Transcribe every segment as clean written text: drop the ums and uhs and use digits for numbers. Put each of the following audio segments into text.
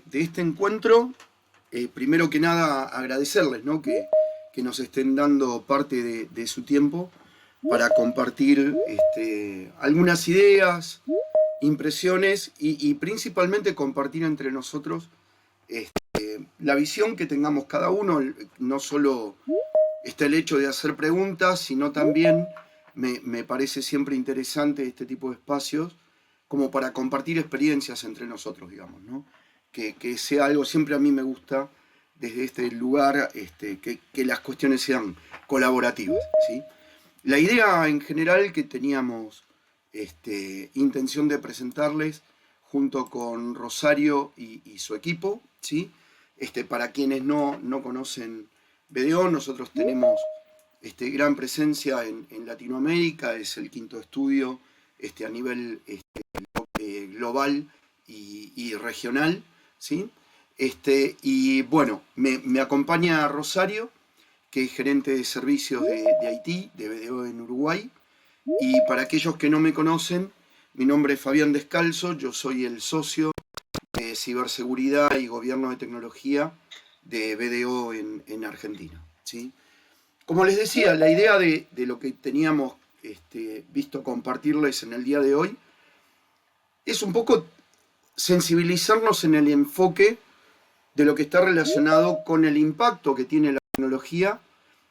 de este encuentro, primero que nada agradecerles, ¿no? que nos estén dando parte de su tiempo para compartir algunas ideas, impresiones y principalmente compartir entre nosotros la visión que tengamos cada uno. No solo está el hecho de hacer preguntas, sino también me parece siempre interesante este tipo de espacios como para compartir experiencias entre nosotros, digamos, ¿no? Que sea algo, siempre a mí me gusta desde este lugar, que las cuestiones sean colaborativas, ¿sí? La idea en general que teníamos intención de presentarles junto con Rosario y su equipo, ¿sí? Para quienes no conocen BDO, nosotros tenemos gran presencia en Latinoamérica, es el quinto estudio a nivel global y regional, ¿sí? Y bueno, me acompaña Rosario, que es gerente de servicios de IT, de BDO en Uruguay, y para aquellos que no me conocen, mi nombre es Fabián Descalzo, yo soy el socio de ciberseguridad y gobierno de tecnología de BDO en Argentina, ¿sí? Como les decía, la idea de lo que teníamos visto compartirles en el día de hoy es un poco sensibilizarnos en el enfoque de lo que está relacionado con el impacto que tiene la tecnología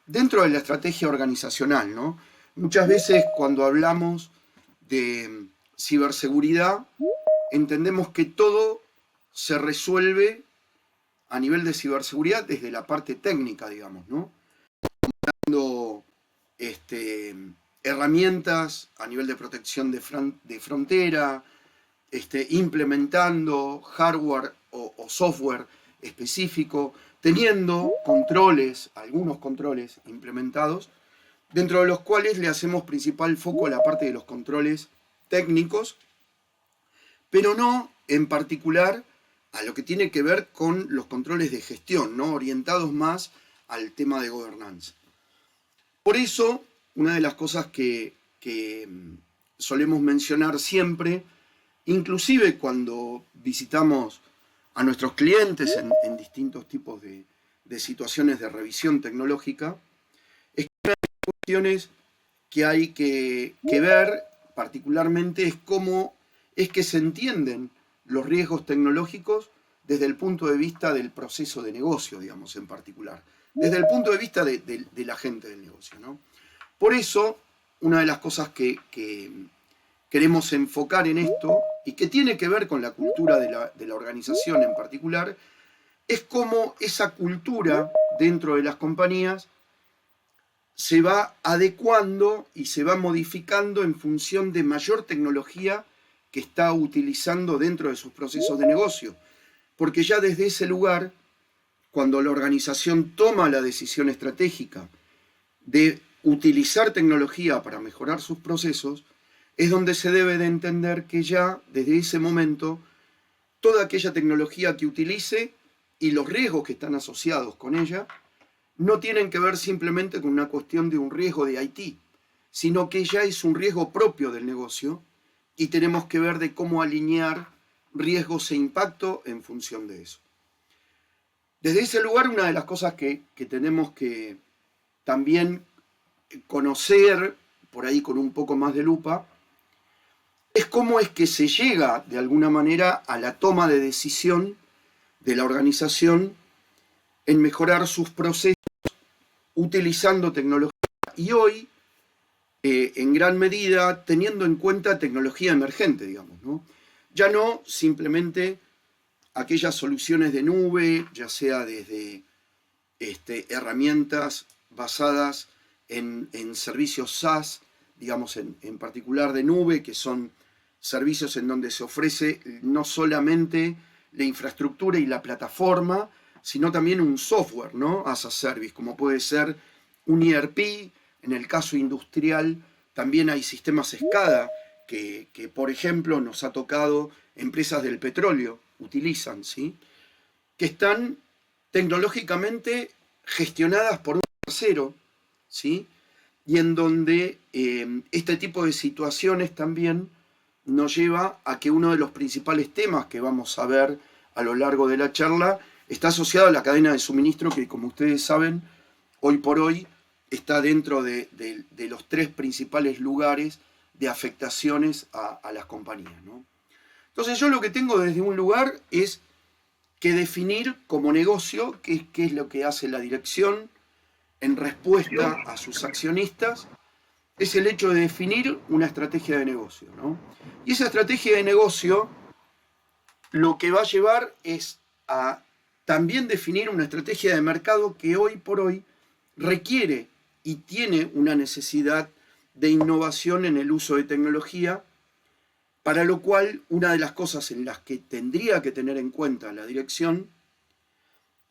dentro de la estrategia organizacional, ¿no? Muchas veces cuando hablamos de ciberseguridad, entendemos que todo se resuelve a nivel de ciberseguridad desde la parte técnica, digamos, ¿no? Dando herramientas a nivel de protección de frontera, implementando hardware o software específico, teniendo controles, algunos controles implementados, dentro de los cuales le hacemos principal foco a la parte de los controles técnicos, pero no en particular a lo que tiene que ver con los controles de gestión, ¿no? Orientados más al tema de gobernanza. Por eso, una de las cosas que solemos mencionar siempre, inclusive cuando visitamos a nuestros clientes en distintos tipos de situaciones de revisión tecnológica, es que una de las cuestiones que hay que ver particularmente es cómo es que se entienden los riesgos tecnológicos desde el punto de vista del proceso de negocio, digamos, en particular, desde el punto de vista de la gente del negocio, ¿no? Por eso, una de las cosas que queremos enfocar en esto, y que tiene que ver con la cultura de la organización en particular, es cómo esa cultura dentro de las compañías se va adecuando y se va modificando en función de mayor tecnología que está utilizando dentro de sus procesos de negocio. Porque ya desde ese lugar, cuando la organización toma la decisión estratégica de utilizar tecnología para mejorar sus procesos, es donde se debe de entender que ya desde ese momento toda aquella tecnología que utilice y los riesgos que están asociados con ella no tienen que ver simplemente con una cuestión de un riesgo de IT, sino que ya es un riesgo propio del negocio y tenemos que ver de cómo alinear riesgos e impacto en función de eso. Desde ese lugar, una de las cosas que tenemos que también conocer, por ahí con un poco más de lupa, es cómo es que se llega de alguna manera a la toma de decisión de la organización en mejorar sus procesos utilizando tecnología. Y hoy, en gran medida, teniendo en cuenta tecnología emergente, digamos, ¿no? Ya no simplemente aquellas soluciones de nube, ya sea desde herramientas basadas en servicios SaaS, digamos en particular de nube, que son servicios en donde se ofrece no solamente la infraestructura y la plataforma, sino también un software, ¿no? As a service, como puede ser un ERP. En el caso industrial también hay sistemas SCADA que por ejemplo, nos ha tocado empresas del petróleo utilizan, ¿sí? Que están tecnológicamente gestionadas por un tercero, ¿sí? Y en donde este tipo de situaciones también nos lleva a que uno de los principales temas que vamos a ver a lo largo de la charla, está asociado a la cadena de suministro que, como ustedes saben, hoy por hoy está dentro de los 3 principales lugares de afectaciones a las compañías, ¿no? Entonces yo lo que tengo desde un lugar es que definir como negocio qué es lo que hace la dirección en respuesta a sus accionistas, es el hecho de definir una estrategia de negocio, ¿no? Y esa estrategia de negocio lo que va a llevar es a también definir una estrategia de mercado que hoy por hoy requiere y tiene una necesidad de innovación en el uso de tecnología, para lo cual una de las cosas en las que tendría que tener en cuenta la dirección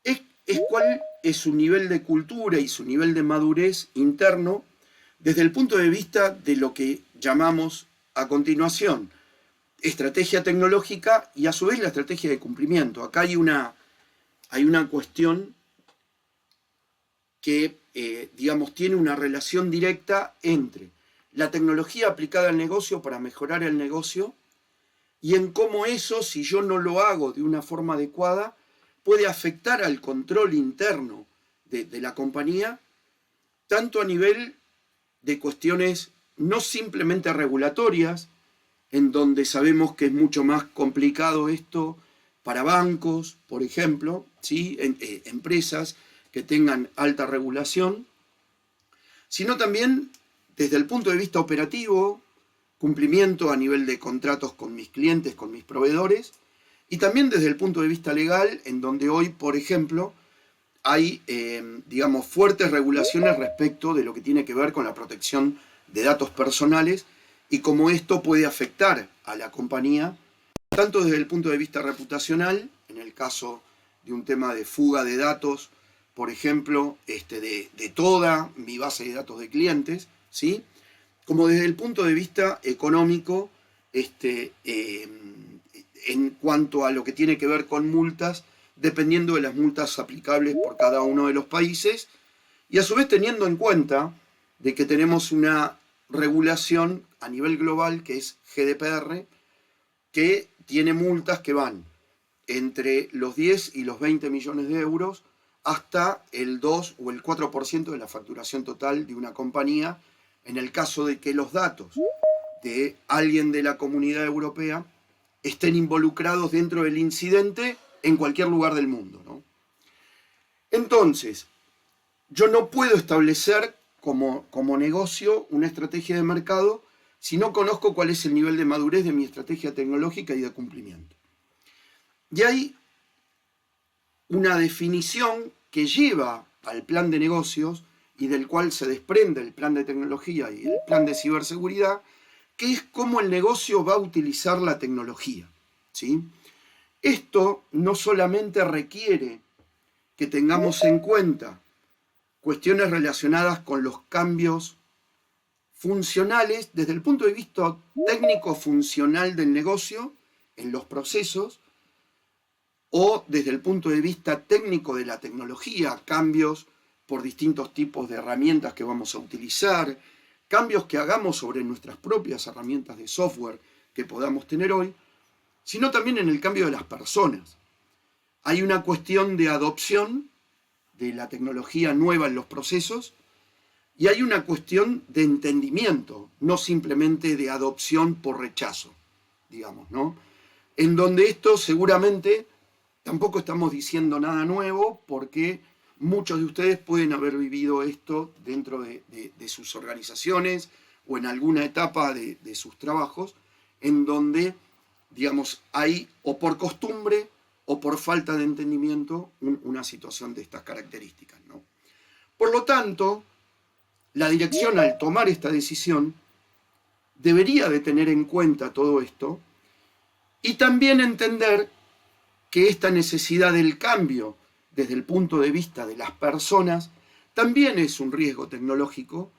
es cuál es su nivel de cultura y su nivel de madurez interno desde el punto de vista de lo que llamamos a continuación estrategia tecnológica y a su vez la estrategia de cumplimiento. Acá hay una cuestión que, digamos, tiene una relación directa entre la tecnología aplicada al negocio para mejorar el negocio y en cómo eso, si yo no lo hago de una forma adecuada, puede afectar al control interno de la compañía, tanto a nivel de cuestiones no simplemente regulatorias, en donde sabemos que es mucho más complicado esto para bancos, por ejemplo, ¿sí? Empresas que tengan alta regulación, sino también desde el punto de vista operativo, cumplimiento a nivel de contratos con mis clientes, con mis proveedores, y también desde el punto de vista legal, en donde hoy, por ejemplo, hay, digamos, fuertes regulaciones respecto de lo que tiene que ver con la protección de datos personales y cómo esto puede afectar a la compañía, tanto desde el punto de vista reputacional, en el caso de un tema de fuga de datos, por ejemplo, de toda mi base de datos de clientes, ¿sí? Como desde el punto de vista económico, en cuanto a lo que tiene que ver con multas, dependiendo de las multas aplicables por cada uno de los países, y a su vez teniendo en cuenta de que tenemos una regulación a nivel global que es GDPR, que tiene multas que van entre los 10 y los 20 millones de euros hasta el 2 o el 4% de la facturación total de una compañía, en el caso de que los datos de alguien de la Comunidad Europea estén involucrados dentro del incidente en cualquier lugar del mundo, ¿no? Entonces, yo no puedo establecer como negocio una estrategia de mercado si no conozco cuál es el nivel de madurez de mi estrategia tecnológica y de cumplimiento. Y hay una definición que lleva al plan de negocios y del cual se desprende el plan de tecnología y el plan de ciberseguridad, que es cómo el negocio va a utilizar la tecnología, ¿sí? Esto no solamente requiere que tengamos en cuenta cuestiones relacionadas con los cambios funcionales desde el punto de vista técnico-funcional del negocio, en los procesos, o desde el punto de vista técnico de la tecnología, cambios por distintos tipos de herramientas que vamos a utilizar, cambios que hagamos sobre nuestras propias herramientas de software que podamos tener hoy, sino también en el cambio de las personas. Hay una cuestión de adopción de la tecnología nueva en los procesos y hay una cuestión de entendimiento, no simplemente de adopción por rechazo, digamos, ¿no? En donde esto seguramente tampoco estamos diciendo nada nuevo porque muchos de ustedes pueden haber vivido esto dentro de sus organizaciones o en alguna etapa de sus trabajos, en donde, digamos, hay o por costumbre o por falta de entendimiento una situación de estas características, ¿no? Por lo tanto, la dirección al tomar esta decisión debería de tener en cuenta todo esto y también entender que esta necesidad del cambio desde el punto de vista de las personas también es un riesgo tecnológico,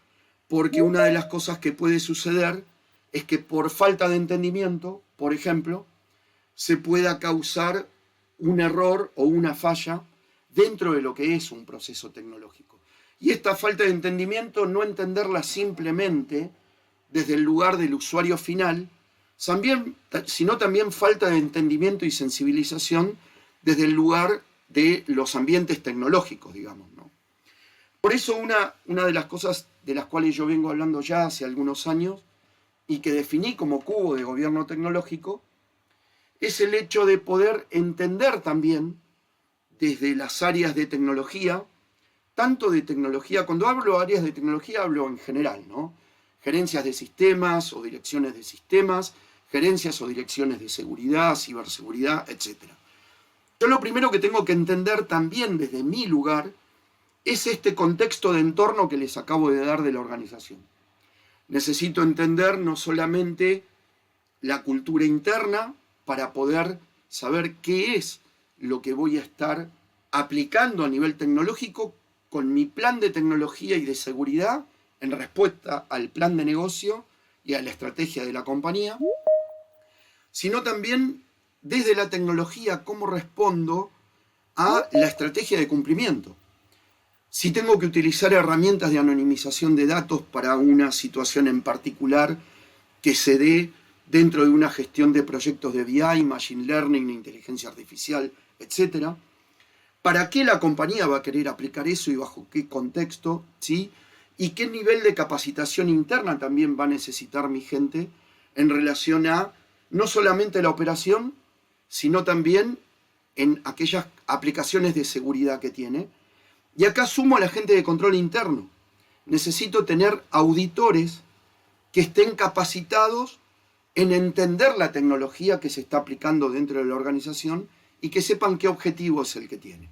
porque una de las cosas que puede suceder es que por falta de entendimiento, por ejemplo, se pueda causar un error o una falla dentro de lo que es un proceso tecnológico. Y esta falta de entendimiento no entenderla simplemente desde el lugar del usuario final, sino también falta de entendimiento y sensibilización desde el lugar de los ambientes tecnológicos, digamos, ¿no? Por eso una de las cosas de las cuales yo vengo hablando ya hace algunos años y que definí como cubo de gobierno tecnológico es el hecho de poder entender también desde las áreas de tecnología, tanto de tecnología, cuando hablo de áreas de tecnología hablo en general, ¿no? Gerencias de sistemas o direcciones de sistemas, gerencias o direcciones de seguridad, ciberseguridad, etc. Yo lo primero que tengo que entender también desde mi lugar es este contexto de entorno que les acabo de dar de la organización. Necesito entender no solamente la cultura interna para poder saber qué es lo que voy a estar aplicando a nivel tecnológico con mi plan de tecnología y de seguridad en respuesta al plan de negocio y a la estrategia de la compañía, sino también desde la tecnología cómo respondo a la estrategia de cumplimiento. Si tengo que utilizar herramientas de anonimización de datos para una situación en particular que se dé dentro de una gestión de proyectos de BI, Machine Learning, inteligencia artificial, etc. ¿Para qué la compañía va a querer aplicar eso y bajo qué contexto? ¿Sí? ¿Y qué nivel de capacitación interna también va a necesitar mi gente en relación a no solamente la operación, sino también en aquellas aplicaciones de seguridad que tiene? Y acá sumo a la gente de control interno. Necesito tener auditores que estén capacitados en entender la tecnología que se está aplicando dentro de la organización y que sepan qué objetivo es el que tiene.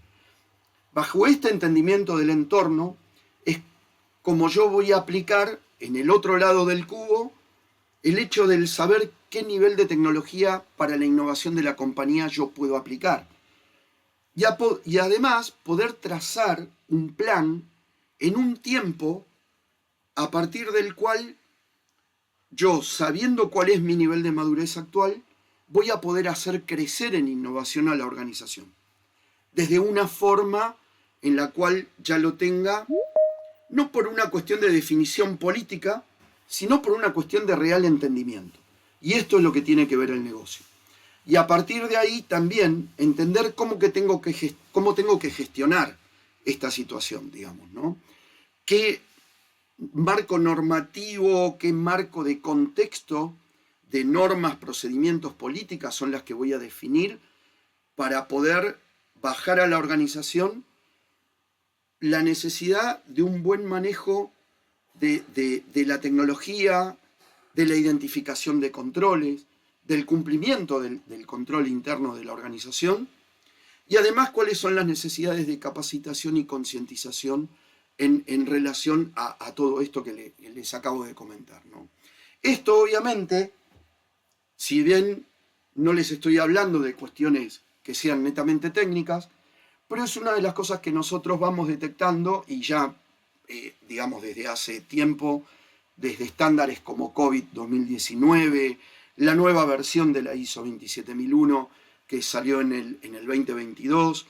Bajo este entendimiento del entorno es como yo voy a aplicar en el otro lado del cubo el hecho del saber qué nivel de tecnología para la innovación de la compañía yo puedo aplicar. Y además poder trazar un plan en un tiempo a partir del cual yo, sabiendo cuál es mi nivel de madurez actual, voy a poder hacer crecer en innovación a la organización. Desde una forma en la cual ya lo tenga, no por una cuestión de definición política, sino por una cuestión de real entendimiento. Y esto es lo que tiene que ver el negocio. Y a partir de ahí también entender cómo tengo que gestionar esta situación, digamos, ¿no? ¿Qué marco normativo, qué marco de contexto de normas, procedimientos, políticas son las que voy a definir para poder bajar a la organización la necesidad de un buen manejo de la tecnología, de la identificación de controles, del cumplimiento del control interno de la organización y además cuáles son las necesidades de capacitación y concientización en relación a todo esto que les acabo de comentar, ¿no? Esto obviamente, si bien no les estoy hablando de cuestiones que sean netamente técnicas, pero es una de las cosas que nosotros vamos detectando y ya, digamos, desde hace tiempo, desde estándares como COVID 2019, la nueva versión de la ISO 27001 que salió en el 2022,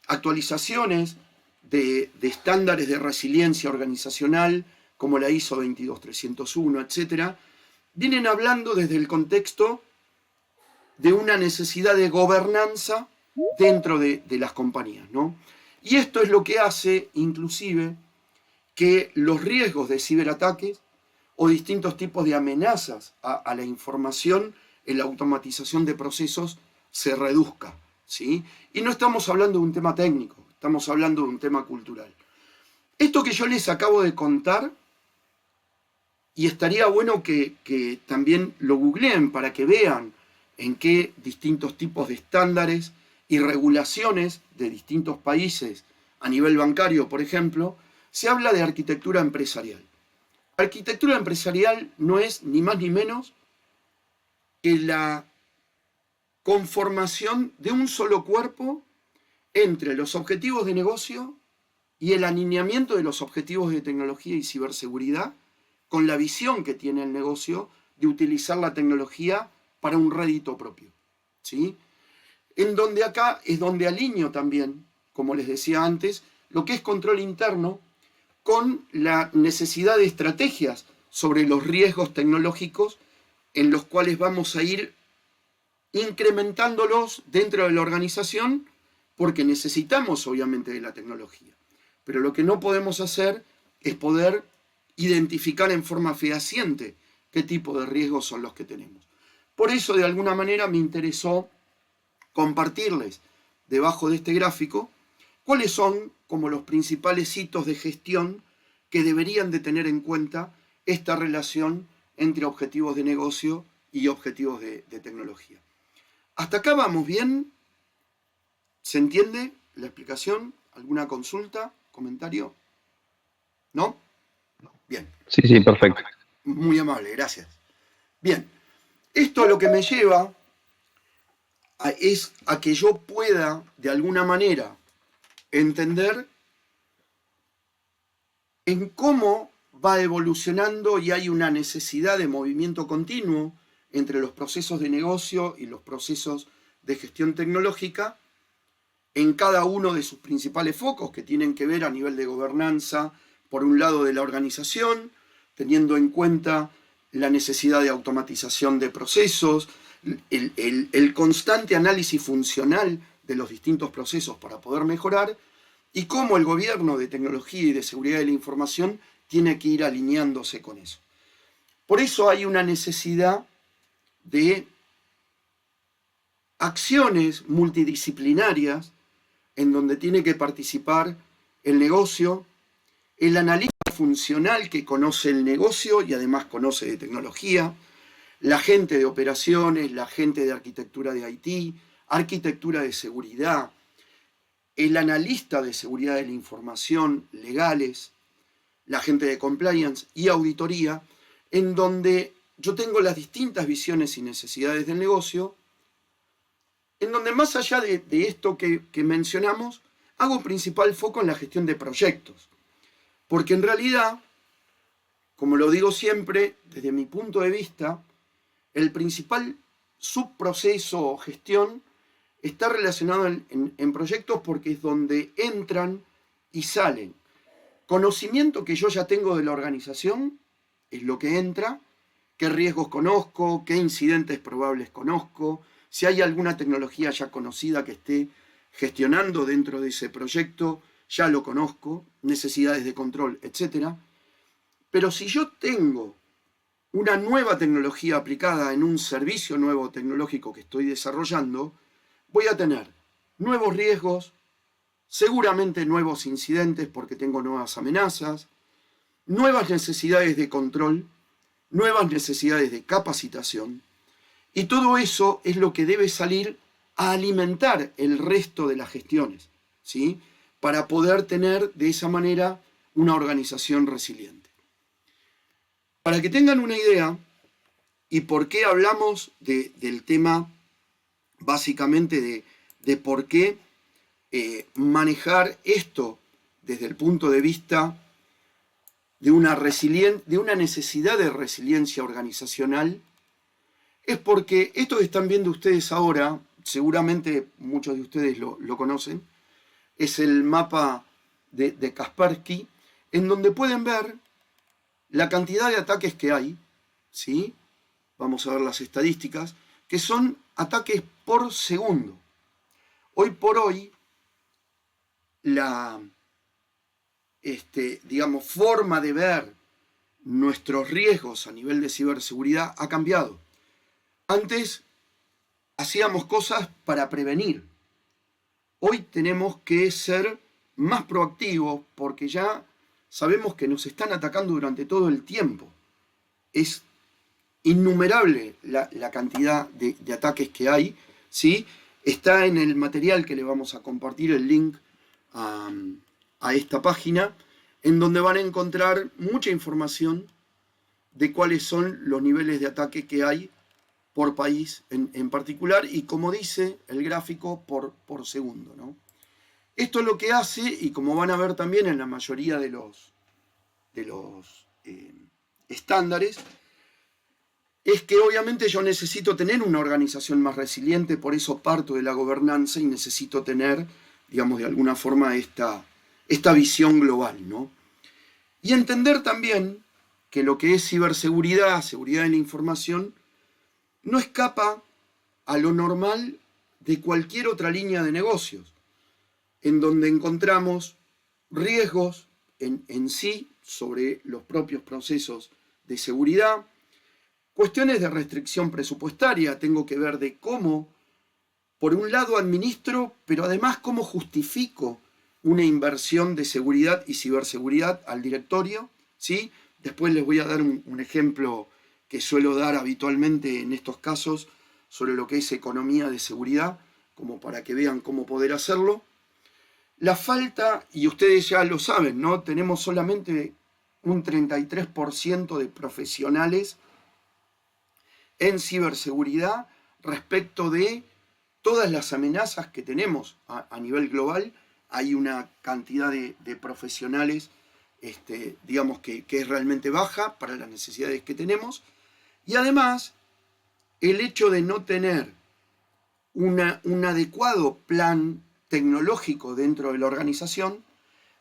actualizaciones de estándares de resiliencia organizacional como la ISO 22301, etc., vienen hablando desde el contexto de una necesidad de gobernanza dentro de las compañías, ¿no? Y esto es lo que hace, inclusive, que los riesgos de ciberataques o distintos tipos de amenazas a la información en la automatización de procesos se reduzca, ¿sí? Y no estamos hablando de un tema técnico, estamos hablando de un tema cultural. Esto que yo les acabo de contar, y estaría bueno que también lo googleen para que vean en qué distintos tipos de estándares y regulaciones de distintos países a nivel bancario, por ejemplo, se habla de arquitectura empresarial. Arquitectura empresarial no es ni más ni menos que la conformación de un solo cuerpo entre los objetivos de negocio y el alineamiento de los objetivos de tecnología y ciberseguridad con la visión que tiene el negocio de utilizar la tecnología para un rédito propio, ¿sí? En donde acá es donde alineo también, como les decía antes, lo que es control interno con la necesidad de estrategias sobre los riesgos tecnológicos en los cuales vamos a ir incrementándolos dentro de la organización porque necesitamos obviamente de la tecnología. Pero lo que no podemos hacer es poder identificar en forma fehaciente qué tipo de riesgos son los que tenemos. Por eso, de alguna manera, me interesó compartirles debajo de este gráfico cuáles son como los principales hitos de gestión que deberían de tener en cuenta esta relación entre objetivos de negocio y objetivos de tecnología. ¿Hasta acá vamos bien? ¿Se entiende la explicación? ¿Alguna consulta? ¿Comentario? ¿No? Bien. Sí, sí, perfecto. Muy amable, gracias. Bien, esto lo que me lleva es a que yo pueda, de alguna manera, entender en cómo va evolucionando y hay una necesidad de movimiento continuo entre los procesos de negocio y los procesos de gestión tecnológica en cada uno de sus principales focos que tienen que ver a nivel de gobernanza, por un lado de la organización, teniendo en cuenta la necesidad de automatización de procesos, el constante análisis funcional de los distintos procesos para poder mejorar, y cómo el gobierno de tecnología y de seguridad de la información tiene que ir alineándose con eso. Por eso hay una necesidad de acciones multidisciplinarias en donde tiene que participar el negocio, el analista funcional que conoce el negocio y además conoce de tecnología, la gente de operaciones, la gente de arquitectura de IT, arquitectura de seguridad, el analista de seguridad de la información, legales, la gente de compliance y auditoría, en donde yo tengo las distintas visiones y necesidades del negocio, en donde más allá de esto que mencionamos, hago principal foco en la gestión de proyectos. Porque en realidad, como lo digo siempre, desde mi punto de vista, el principal subproceso o gestión está relacionado en proyectos porque es donde entran y salen. Conocimiento que yo ya tengo de la organización es lo que entra, qué riesgos conozco, qué incidentes probables conozco, si hay alguna tecnología ya conocida que esté gestionando dentro de ese proyecto, ya lo conozco, necesidades de control, etc. Pero si yo tengo una nueva tecnología aplicada en un servicio nuevo tecnológico que estoy desarrollando, voy a tener nuevos riesgos, seguramente nuevos incidentes porque tengo nuevas amenazas, nuevas necesidades de control, nuevas necesidades de capacitación, y todo eso es lo que debe salir a alimentar el resto de las gestiones, ¿sí? Para poder tener de esa manera una organización resiliente. Para que tengan una idea, y por qué hablamos del tema básicamente de por qué manejar esto desde el punto de vista de una necesidad de resiliencia organizacional, es porque esto que están viendo ustedes ahora, seguramente muchos de ustedes lo conocen, es el mapa de Kaspersky, en donde pueden ver la cantidad de ataques que hay, ¿sí? Vamos a ver las estadísticas, que son ataques por segundo. Hoy por hoy, la forma de ver nuestros riesgos a nivel de ciberseguridad ha cambiado. Antes hacíamos cosas para prevenir. Hoy tenemos que ser más proactivos porque ya sabemos que nos están atacando durante todo el tiempo. Es innumerable la cantidad de ataques que hay, ¿sí? Está en el material que le vamos a compartir el link a esta página, en donde van a encontrar mucha información de cuáles son los niveles de ataque que hay por país en particular y, como dice el gráfico, por segundo, ¿no? Esto es lo que hace, y como van a ver también en la mayoría de los estándares, es que obviamente yo necesito tener una organización más resiliente, por eso parto de la gobernanza y necesito tener, digamos, de alguna forma esta visión global, ¿no? Y entender también que lo que es ciberseguridad, seguridad de la información, no escapa a lo normal de cualquier otra línea de negocios, en donde encontramos riesgos en sí sobre los propios procesos de seguridad, cuestiones de restricción presupuestaria, tengo que ver de cómo, por un lado, administro, pero además cómo justifico una inversión de seguridad y ciberseguridad al directorio, ¿sí? Después les voy a dar un ejemplo que suelo dar habitualmente en estos casos sobre lo que es economía de seguridad, como para que vean cómo poder hacerlo. La falta, y ustedes ya lo saben, ¿no? Tenemos solamente un 33% de profesionales en ciberseguridad respecto de todas las amenazas que tenemos a nivel global. Hay una cantidad de profesionales, digamos, que es realmente baja para las necesidades que tenemos. Y además, el hecho de no tener un adecuado plan tecnológico dentro de la organización,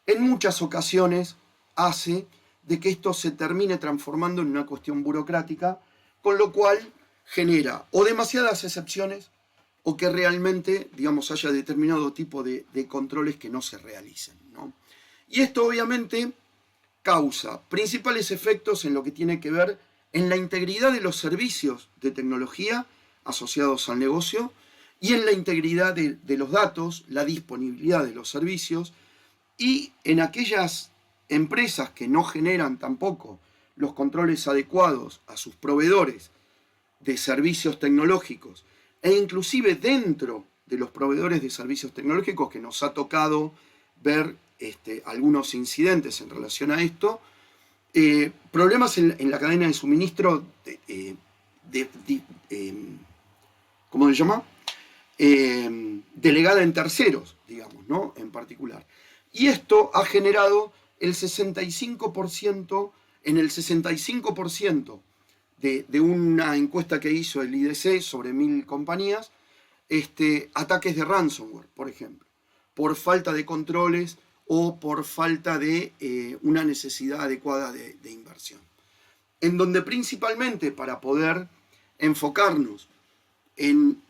en muchas ocasiones hace de que esto se termine transformando en una cuestión burocrática, con lo cual genera o demasiadas excepciones o que realmente, digamos, haya determinado tipo de controles que no se realicen, ¿no? Y esto obviamente causa principales efectos en lo que tiene que ver en la integridad de los servicios de tecnología asociados al negocio y en la integridad de los datos, la disponibilidad de los servicios, y en aquellas empresas que no generan tampoco los controles adecuados a sus proveedores de servicios tecnológicos, e inclusive dentro de los proveedores de servicios tecnológicos que nos ha tocado ver algunos incidentes en relación a esto, problemas en la cadena de suministro, ¿cómo se llama? Delegada en terceros, digamos, ¿no? En particular. Y esto ha generado el 65%, en el 65% de una encuesta que hizo el IDC sobre 1000 compañías, ataques de ransomware, por ejemplo, por falta de controles o por falta de una necesidad adecuada de inversión. En donde principalmente, para poder enfocarnos en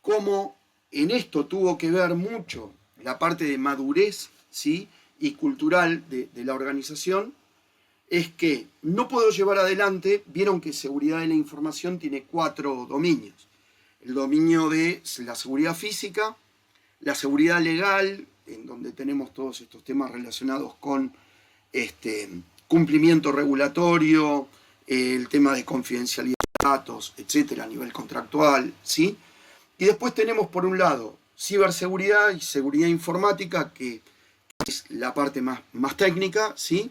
cómo en esto tuvo que ver mucho la parte de madurez, ¿sí?, y cultural de la organización, es que no puedo llevar adelante, vieron que seguridad de la información tiene 4 dominios. El dominio de la seguridad física, la seguridad legal, en donde tenemos todos estos temas relacionados con cumplimiento regulatorio, el tema de confidencialidad de datos, etcétera, a nivel contractual, ¿sí? Y después tenemos, por un lado, ciberseguridad y seguridad informática, que es la parte más técnica, ¿sí?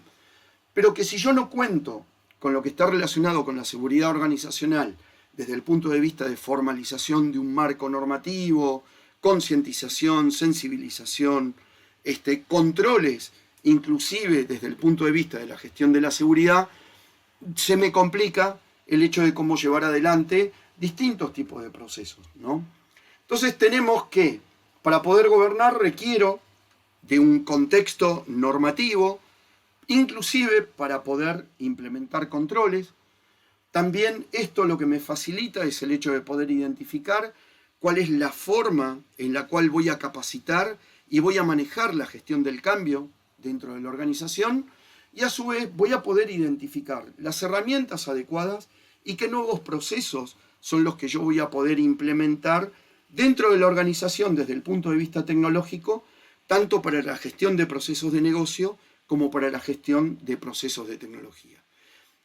Pero que si yo no cuento con lo que está relacionado con la seguridad organizacional desde el punto de vista de formalización de un marco normativo, concientización, sensibilización, controles, inclusive desde el punto de vista de la gestión de la seguridad, se me complica el hecho de cómo llevar adelante distintos tipos de procesos, ¿no? Entonces tenemos que, para poder gobernar, requiero de un contexto normativo, inclusive para poder implementar controles. También esto lo que me facilita es el hecho de poder identificar cuál es la forma en la cual voy a capacitar y voy a manejar la gestión del cambio dentro de la organización, y a su vez voy a poder identificar las herramientas adecuadas y qué nuevos procesos son los que yo voy a poder implementar dentro de la organización desde el punto de vista tecnológico, tanto para la gestión de procesos de negocio como para la gestión de procesos de tecnología.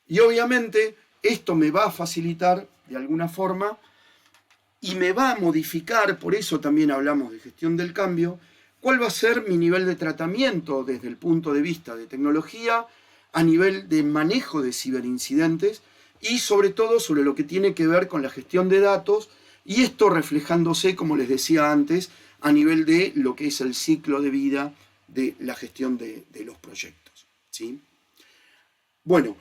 Y obviamente esto me va a facilitar de alguna forma y me va a modificar, por eso también hablamos de gestión del cambio, cuál va a ser mi nivel de tratamiento desde el punto de vista de tecnología, a nivel de manejo de ciberincidentes y sobre todo sobre lo que tiene que ver con la gestión de datos, y esto reflejándose, como les decía antes, a nivel de lo que es el ciclo de vida de la gestión de los proyectos, ¿sí? Bueno,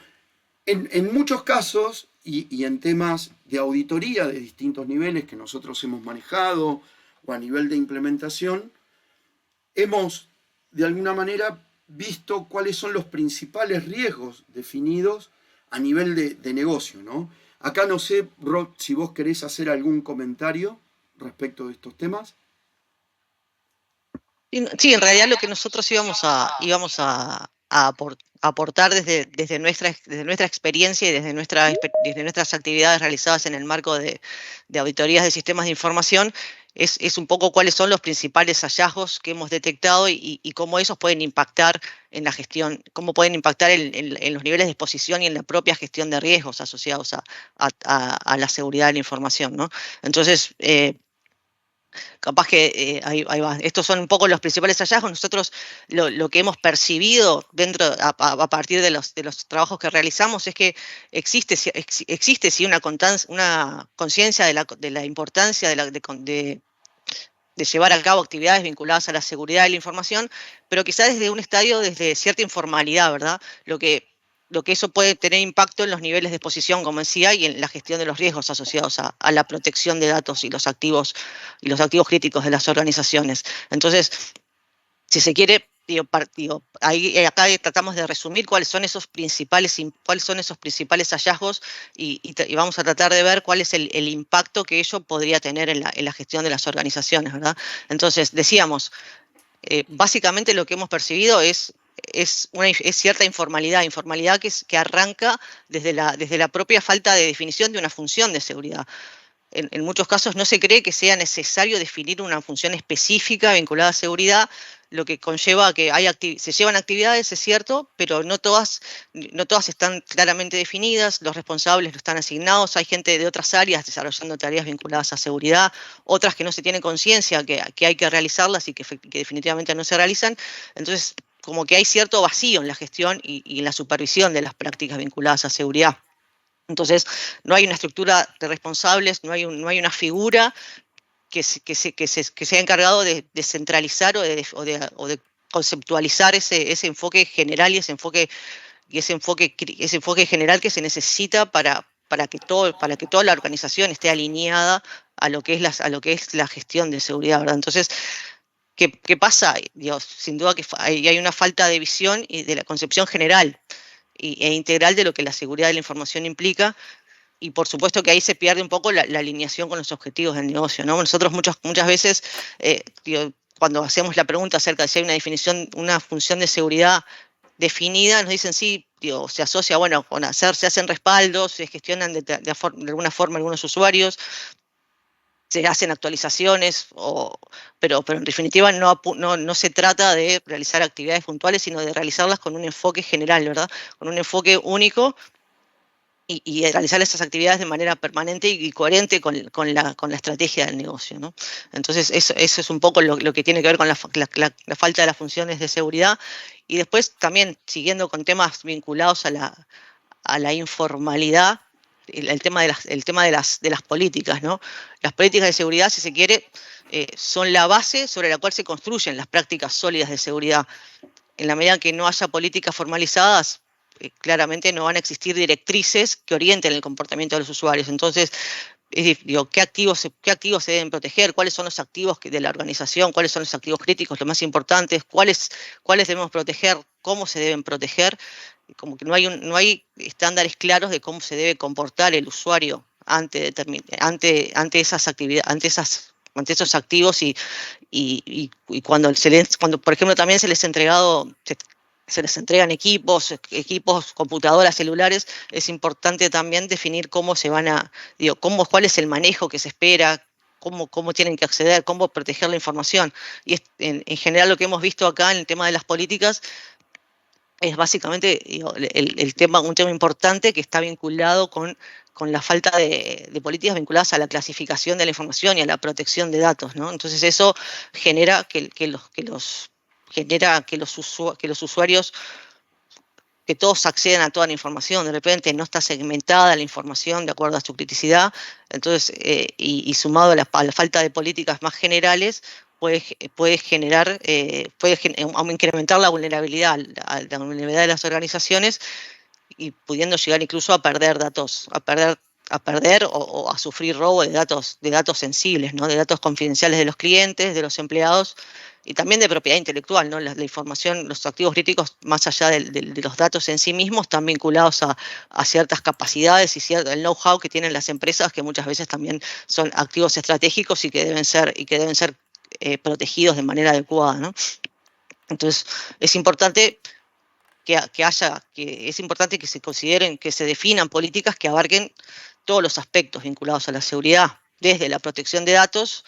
en muchos casos y en temas de auditoría de distintos niveles que nosotros hemos manejado o a nivel de implementación, hemos de alguna manera visto cuáles son los principales riesgos definidos a nivel de negocio, ¿no? Acá no sé, Rod, si vos querés hacer algún comentario respecto de estos temas. Sí, en realidad lo que nosotros íbamos a aportar desde nuestra experiencia y desde nuestras actividades realizadas en el marco de auditorías de sistemas de información es un poco cuáles son los principales hallazgos que hemos detectado y cómo esos pueden impactar en la gestión, cómo pueden impactar en los niveles de exposición y en la propia gestión de riesgos asociados a la seguridad de la información, ¿no? Entonces, capaz que ahí va. Estos son un poco los principales hallazgos. Nosotros lo que hemos percibido a partir de los trabajos que realizamos es que existe sí una conciencia de la importancia de llevar a cabo actividades vinculadas a la seguridad de la información, pero quizás desde un estadio, desde cierta informalidad, ¿verdad? Lo que eso puede tener impacto en los niveles de exposición, como decía, y en la gestión de los riesgos asociados a la protección de datos y los activos críticos de las organizaciones. Entonces, si se quiere, ahí, acá tratamos de resumir cuáles son esos principales hallazgos y vamos a tratar de ver cuál es el impacto que ello podría tener en la gestión de las organizaciones, ¿verdad? Entonces, decíamos, básicamente lo que hemos percibido es cierta informalidad que arranca desde la propia falta de definición de una función de seguridad. En muchos casos no se cree que sea necesario definir una función específica vinculada a seguridad, lo que conlleva a que se llevan actividades, es cierto, pero no todas están claramente definidas, los responsables no están asignados, hay gente de otras áreas desarrollando tareas vinculadas a seguridad, otras que no se tiene conciencia que hay que realizarlas y que definitivamente no se realizan. Entonces, como que hay cierto vacío en la gestión y en la supervisión de las prácticas vinculadas a seguridad. Entonces, no hay una estructura de responsables, no hay una figura que se ha encargado de centralizar o de conceptualizar ese enfoque general ese enfoque general que se necesita para que toda la organización esté alineada a lo que es la gestión de seguridad, ¿verdad? Entonces, ¿qué pasa? Dios, sin duda que hay una falta de visión y de la concepción general e integral de lo que la seguridad de la información implica, y por supuesto que ahí se pierde un poco la alineación con los objetivos del negocio, ¿no? Nosotros muchas veces, cuando hacemos la pregunta acerca de si hay una definición, una función de seguridad definida, nos dicen sí, se asocia, bueno, se hacen respaldos, se gestionan de alguna forma algunos usuarios, se hacen actualizaciones, pero en definitiva no se trata de realizar actividades puntuales, sino de realizarlas con un enfoque general, ¿verdad? Con un enfoque único y realizar esas actividades de manera permanente y coherente con la estrategia del negocio, ¿no? Entonces, eso es un poco lo que tiene que ver con la falta de las funciones de seguridad. Y después también, siguiendo con temas vinculados a la informalidad, el tema de las políticas, ¿no? Las políticas de seguridad, si se quiere, son la base sobre la cual se construyen las prácticas sólidas de seguridad. En la medida que no haya políticas formalizadas, claramente no van a existir directrices que orienten el comportamiento de los usuarios. Entonces, digo, qué activos se deben proteger? ¿Cuáles son los activos de la organización? ¿Cuáles son los activos críticos, los más importantes? ¿Cuáles debemos proteger? ¿Cómo se deben proteger? Como que no hay estándares claros de cómo se debe comportar el usuario ante esas actividades, ante esos activos y cuando, por ejemplo, también se les entregan equipos, computadoras, celulares, es importante también definir cómo cuál es el manejo que se espera, cómo tienen que acceder, cómo proteger la información. Y en general lo que hemos visto acá en el tema de las políticas es básicamente un tema importante que está vinculado con la falta de políticas vinculadas a la clasificación de la información y a la protección de datos, ¿no? Entonces eso genera que los usuarios, que todos accedan a toda la información, de repente no está segmentada la información de acuerdo a su criticidad, entonces, y sumado a la falta de políticas más generales, puede generar, incrementar la vulnerabilidad de las organizaciones y pudiendo llegar incluso a perder datos, perder o a sufrir robo de datos sensibles, ¿no? De datos confidenciales de los clientes, de los empleados y también de propiedad intelectual, ¿no? La información, los activos críticos, más allá de los datos en sí mismos, están vinculados a ciertas capacidades y el know-how que tienen las empresas, que muchas veces también son activos estratégicos y que deben ser protegidos de manera adecuada, ¿no? Entonces, es importante es importante que se consideren, que se definan políticas que abarquen todos los aspectos vinculados a la seguridad, desde la protección de datos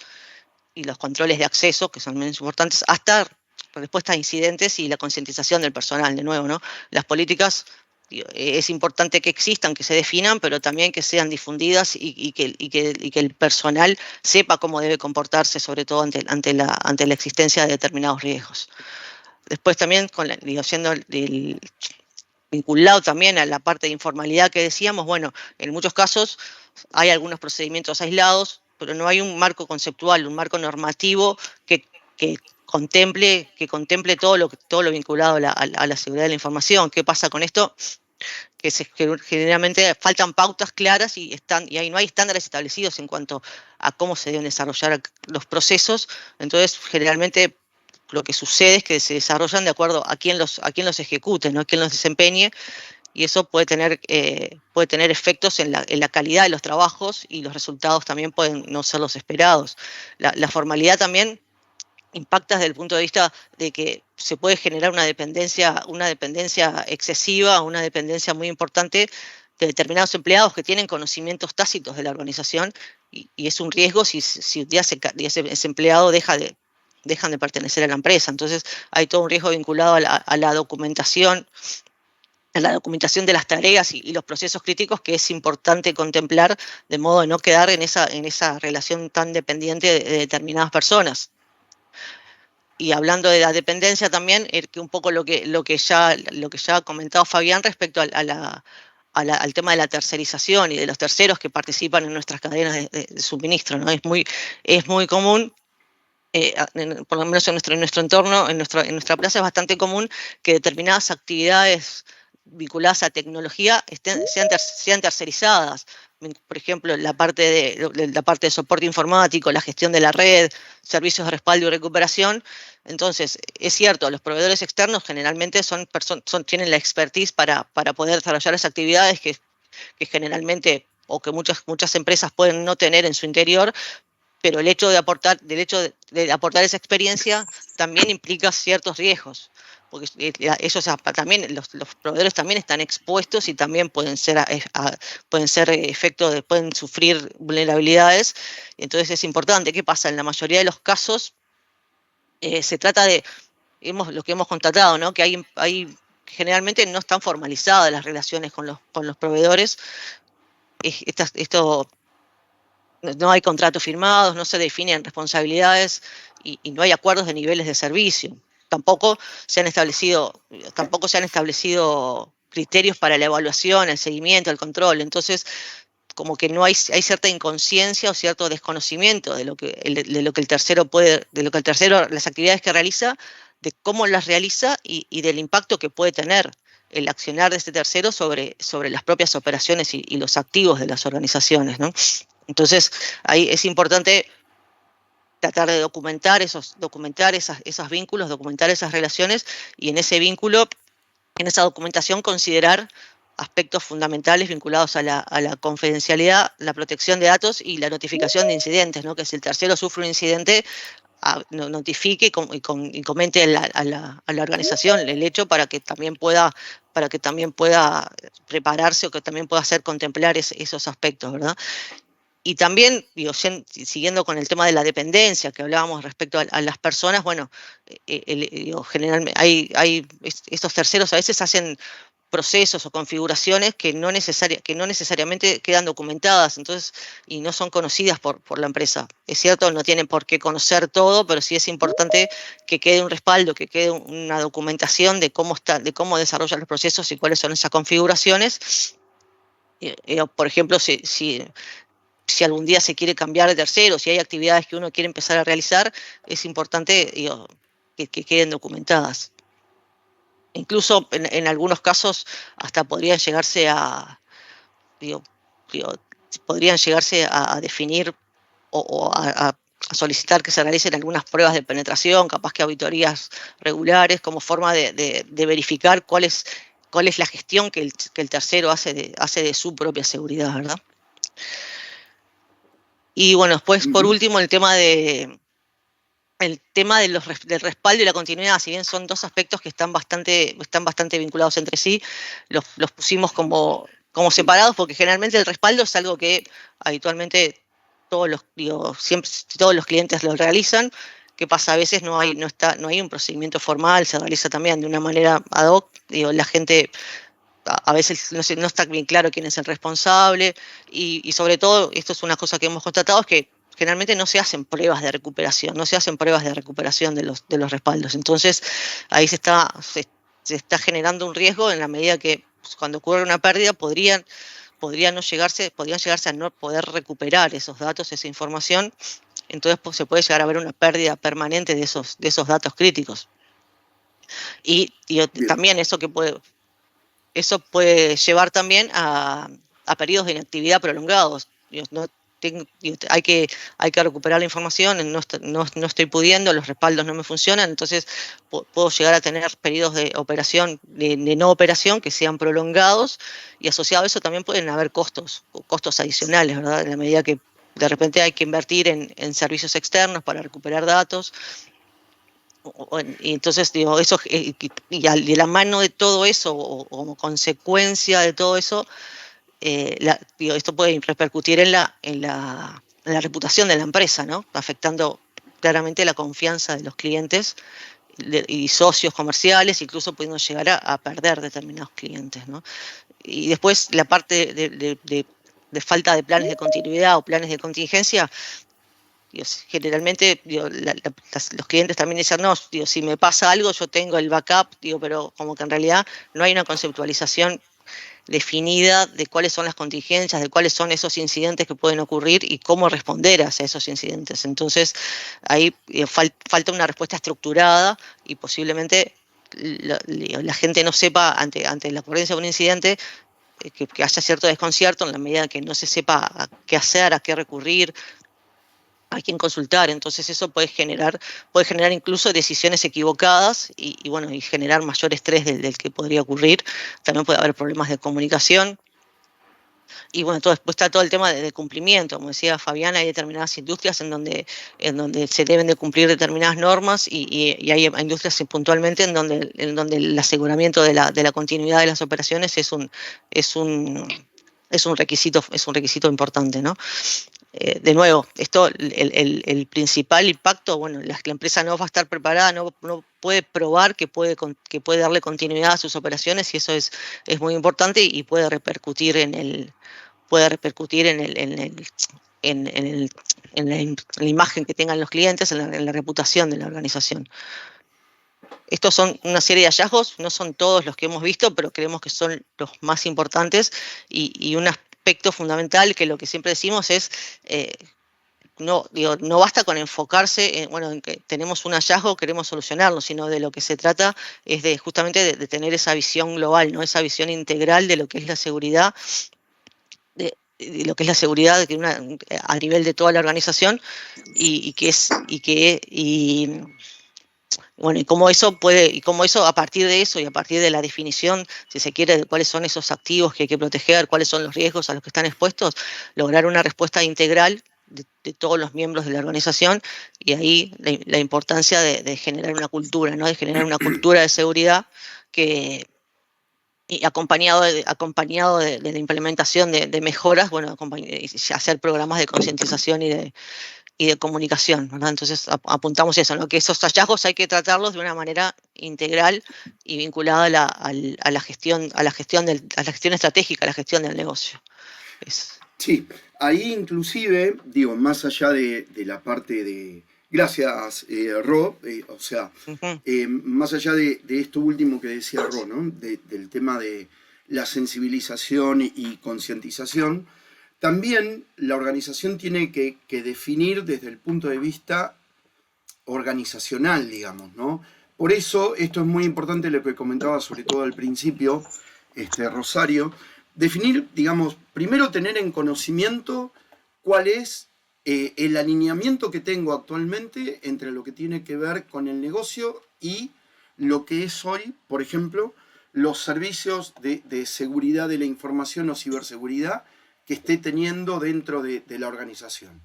y los controles de acceso, que son menos importantes, hasta la respuesta a incidentes y la concientización del personal, de nuevo, ¿no? Las políticas es importante que existan, que se definan, pero también que sean difundidas y que el personal sepa cómo debe comportarse, sobre todo ante la existencia de determinados riesgos. Después también, vinculado también a la parte de informalidad que decíamos, bueno, en muchos casos hay algunos procedimientos aislados, pero no hay un marco conceptual, un marco normativo que contemple todo lo vinculado a la seguridad de la información. ¿Qué pasa con esto? Que generalmente faltan pautas claras y ahí no hay estándares establecidos en cuanto a cómo se deben desarrollar los procesos. Entonces, generalmente lo que sucede es que se desarrollan de acuerdo a quién los ejecute, ¿no? A quién los desempeñe, y eso puede tener efectos en la calidad de los trabajos, y los resultados también pueden no ser los esperados. La formalidad también impacta desde el punto de vista de que se puede generar una dependencia excesiva, una dependencia muy importante de determinados empleados que tienen conocimientos tácitos de la organización, y es un riesgo si un día ese empleado dejan de pertenecer a la empresa. Entonces hay todo un riesgo vinculado a la documentación de las tareas y los procesos críticos, que es importante contemplar, de modo de no quedar en esa relación tan dependiente de determinadas personas. Y hablando de la dependencia también, que un poco lo que ya ha comentado Fabián respecto al tema de la tercerización y de los terceros que participan en nuestras cadenas de suministro, ¿no? Es muy común, por lo menos en nuestro entorno, en nuestra plaza es bastante común que determinadas actividades vinculadas a tecnología sean tercerizadas. Por ejemplo, la parte de soporte informático, la gestión de la red, servicios de respaldo y recuperación. Entonces, es cierto, los proveedores externos generalmente tienen la expertise para poder desarrollar esas actividades que generalmente, o que muchas empresas pueden no tener en su interior, pero el hecho de aportar esa experiencia también implica ciertos riesgos, porque ellos también, los proveedores también están expuestos y también pueden sufrir vulnerabilidades. Entonces es importante. ¿Qué pasa? En la mayoría de los casos se trata de lo que hemos constatado, ¿no? Que generalmente no están formalizadas las relaciones con los proveedores. Esto no hay contratos firmados, no se definen responsabilidades y no hay acuerdos de niveles de servicio. Tampoco se han establecido criterios para la evaluación, el seguimiento, el control. Entonces, como que no hay cierta inconsciencia o cierto desconocimiento de lo que el tercero las actividades que realiza, de cómo las realiza y del impacto que puede tener el accionar de este tercero sobre las propias operaciones y los activos de las organizaciones, ¿no? Entonces, ahí es importante tratar de documentar esos vínculos, documentar esas relaciones, y en ese vínculo, en esa documentación, considerar aspectos fundamentales vinculados a la confidencialidad, la protección de datos y la notificación de incidentes, ¿no? Que si el tercero sufre un incidente, notifique y comente a la organización el hecho, para que también pueda prepararse, o que también pueda hacer contemplar esos aspectos, ¿verdad? Y también, siguiendo con el tema de la dependencia que hablábamos respecto a las personas, bueno, generalmente estos terceros a veces hacen procesos o configuraciones que no necesariamente quedan documentadas, entonces, y no son conocidas por la empresa. Es cierto, no tienen por qué conocer todo, pero sí es importante que quede un respaldo, que quede una documentación de cómo desarrollan los procesos y cuáles son esas configuraciones. Por ejemplo, si algún día se quiere cambiar de tercero, si hay actividades que uno quiere empezar a realizar, es importante, que queden documentadas. Incluso en algunos casos hasta podrían llegarse a podrían llegarse a definir o a solicitar que se realicen algunas pruebas de penetración, capaz que auditorías regulares, como forma de verificar cuál es la gestión que el tercero hace de su propia seguridad, ¿verdad? Y bueno, después, por último, el tema del respaldo y la continuidad. Si bien son dos aspectos que están bastante vinculados entre sí, los pusimos como separados, porque generalmente el respaldo es algo que habitualmente siempre todos los clientes lo realizan. ¿Qué pasa? A veces no hay un procedimiento formal, se realiza también de una manera ad hoc. La gente a veces no está bien claro quién es el responsable, y sobre todo, esto es una cosa que hemos constatado, es que generalmente no se hacen pruebas de recuperación, de los respaldos. Entonces, ahí se está generando un riesgo en la medida que, pues, cuando ocurre una pérdida podrían llegarse a no poder recuperar esos datos, esa información. Entonces, pues, se puede llegar a ver una pérdida permanente de esos datos críticos. Y también eso puede llevar también a periodos de inactividad prolongados. Hay que recuperar la información, no estoy pudiendo, los respaldos no me funcionan, entonces puedo llegar a tener periodos de operación, de no operación, que sean prolongados, y asociado a eso también pueden haber costos adicionales, ¿verdad? En la medida que de repente hay que invertir en servicios externos para recuperar datos. Y entonces, eso, de la mano de todo eso, o como consecuencia de todo eso, esto puede repercutir en la reputación de la empresa, ¿no? Afectando claramente la confianza de los clientes y socios comerciales, incluso pudiendo llegar a perder determinados clientes, ¿no? Y después la parte de falta de planes de continuidad o planes de contingencia. Generalmente los clientes también dicen, no, si me pasa algo yo tengo el backup, pero como que en realidad no hay una conceptualización definida de cuáles son las contingencias, de cuáles son esos incidentes que pueden ocurrir y cómo responder a esos incidentes. Entonces, ahí falta una respuesta estructurada, y posiblemente la gente no sepa, ante la ocurrencia de un incidente, que haya cierto desconcierto en la medida que no se sepa qué hacer, a qué recurrir, a quién consultar. Entonces eso puede generar incluso decisiones equivocadas, y generar mayor estrés del que podría ocurrir. También puede haber problemas de comunicación. Y bueno, después está todo el tema de cumplimiento. Como decía Fabián, hay determinadas industrias en donde se deben de cumplir determinadas normas, y hay industrias puntualmente en donde el aseguramiento de la continuidad de las operaciones es un requisito importante, ¿no? De nuevo, el principal impacto, bueno, la empresa no va a estar preparada, no puede probar que puede darle continuidad a sus operaciones, y eso es muy importante, y puede repercutir en la imagen que tengan los clientes, en la reputación de la organización. Estos son una serie de hallazgos, no son todos los que hemos visto, pero creemos que son los más importantes, y un aspecto fundamental, que lo que siempre decimos es, no basta con enfocarse en que tenemos un hallazgo, queremos solucionarlo, sino de lo que se trata es justamente de tener esa visión global, ¿no? Esa visión integral de lo que es la seguridad, de lo que es la seguridad a nivel de toda la organización, y cómo eso, a partir de eso y a partir de la definición, si se quiere, de cuáles son esos activos que hay que proteger, cuáles son los riesgos a los que están expuestos, lograr una respuesta integral de todos los miembros de la organización. Y ahí la importancia de generar una cultura, ¿no? De generar una cultura de seguridad, y acompañado de la implementación de mejoras, hacer programas de concientización y de comunicación, ¿verdad? Entonces apuntamos eso, ¿no? Que esos hallazgos hay que tratarlos de una manera integral y vinculada a la gestión estratégica, a la gestión del negocio. Sí, ahí inclusive, digo, más allá de la parte de... Gracias, Ro. O sea, más allá de esto último que decía Ro, ¿no? Del tema de la sensibilización y concientización, también la organización tiene que definir desde el punto de vista organizacional, digamos, ¿no? Por eso esto es muy importante, lo que comentaba sobre todo al principio, Rosario, definir, digamos, primero tener en conocimiento cuál es el alineamiento que tengo actualmente entre lo que tiene que ver con el negocio y lo que es hoy, por ejemplo, los servicios de seguridad de la información o ciberseguridad que esté teniendo dentro de la organización.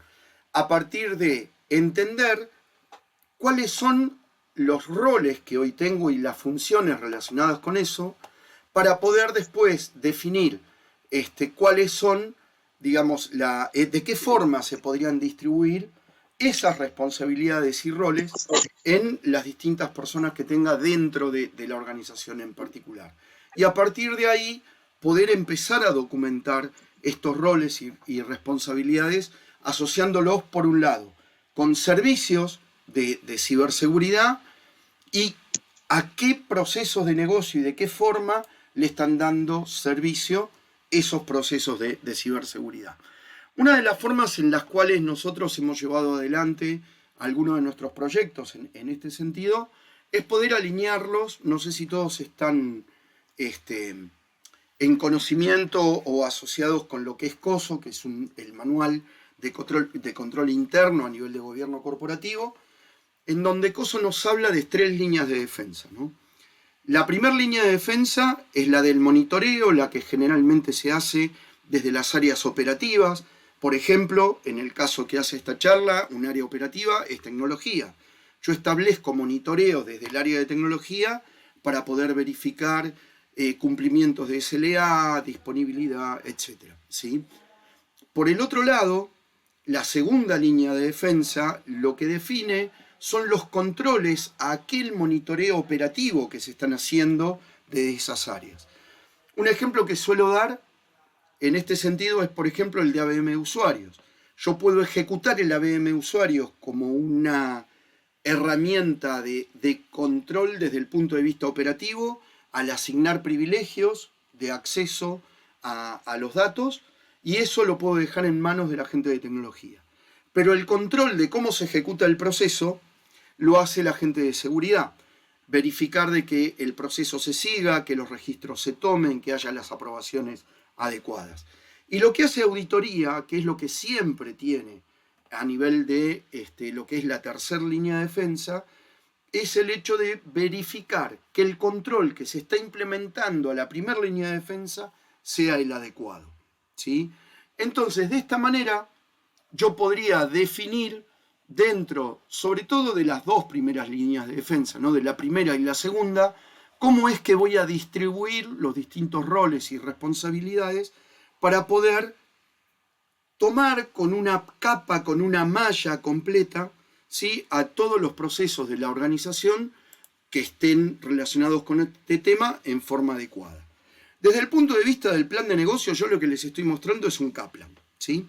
A partir de entender cuáles son los roles que hoy tengo y las funciones relacionadas con eso, para poder después definir cuáles son, digamos, de qué forma se podrían distribuir esas responsabilidades y roles en las distintas personas que tenga dentro de la organización en particular. Y a partir de ahí poder empezar a documentar estos roles y responsabilidades, asociándolos, por un lado, con servicios de ciberseguridad y a qué procesos de negocio y de qué forma le están dando servicio esos procesos de ciberseguridad. Una de las formas en las cuales nosotros hemos llevado adelante algunos de nuestros proyectos en este sentido es poder alinearlos. No sé si todos están en conocimiento o asociados con lo que es COSO, que es el manual de control interno a nivel de gobierno corporativo, en donde COSO nos habla de 3 líneas de defensa, ¿no? La primera línea de defensa es la del monitoreo, la que generalmente se hace desde las áreas operativas. Por ejemplo, en el caso que hace esta charla, un área operativa es tecnología. Yo establezco monitoreo desde el área de tecnología para poder verificar cumplimientos de SLA, disponibilidad, etc. ¿Sí? Por el otro lado, la segunda línea de defensa lo que define son los controles a aquel monitoreo operativo que se están haciendo de esas áreas. Un ejemplo que suelo dar en este sentido es, por ejemplo, el de ABM usuarios. Yo puedo ejecutar el ABM usuarios como una herramienta de control desde el punto de vista operativo al asignar privilegios de acceso a los datos, y eso lo puedo dejar en manos de la gente de tecnología. Pero el control de cómo se ejecuta el proceso lo hace la gente de seguridad. Verificar de que el proceso se siga, que los registros se tomen, que haya las aprobaciones adecuadas. Y lo que hace auditoría, que es lo que siempre tiene a nivel de lo que es la tercera línea de defensa, es el hecho de verificar que el control que se está implementando a la primera línea de defensa sea el adecuado, ¿sí? Entonces, de esta manera, yo podría definir dentro, sobre todo de las 2 primeras líneas de defensa, ¿no? De la primera y la segunda, cómo es que voy a distribuir los distintos roles y responsabilidades para poder tomar con una capa, con una malla completa, ¿sí?, a todos los procesos de la organización que estén relacionados con este tema en forma adecuada. Desde el punto de vista del plan de negocio, yo lo que les estoy mostrando es un Kaplan, ¿sí?,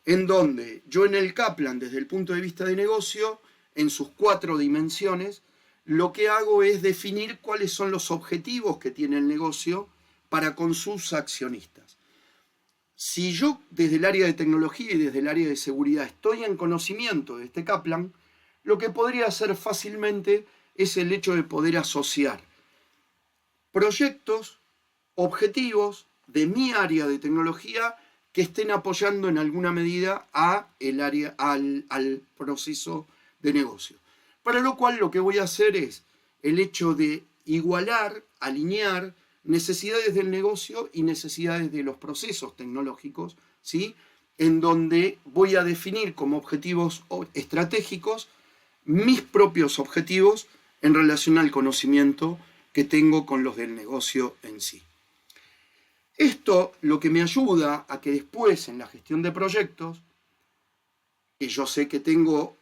en donde yo en el Kaplan, desde el punto de vista de negocio, en sus 4 dimensiones, lo que hago es definir cuáles son los objetivos que tiene el negocio para con sus accionistas. Si yo desde el área de tecnología y desde el área de seguridad estoy en conocimiento de este Kaplan, lo que podría hacer fácilmente es el hecho de poder asociar proyectos, objetivos de mi área de tecnología que estén apoyando en alguna medida al proceso de negocio. Para lo cual lo que voy a hacer es el hecho de igualar, alinear necesidades del negocio y necesidades de los procesos tecnológicos, ¿sí?, en donde voy a definir como objetivos estratégicos mis propios objetivos en relación al conocimiento que tengo con los del negocio en sí. Esto lo que me ayuda a que después en la gestión de proyectos, que yo sé que tengo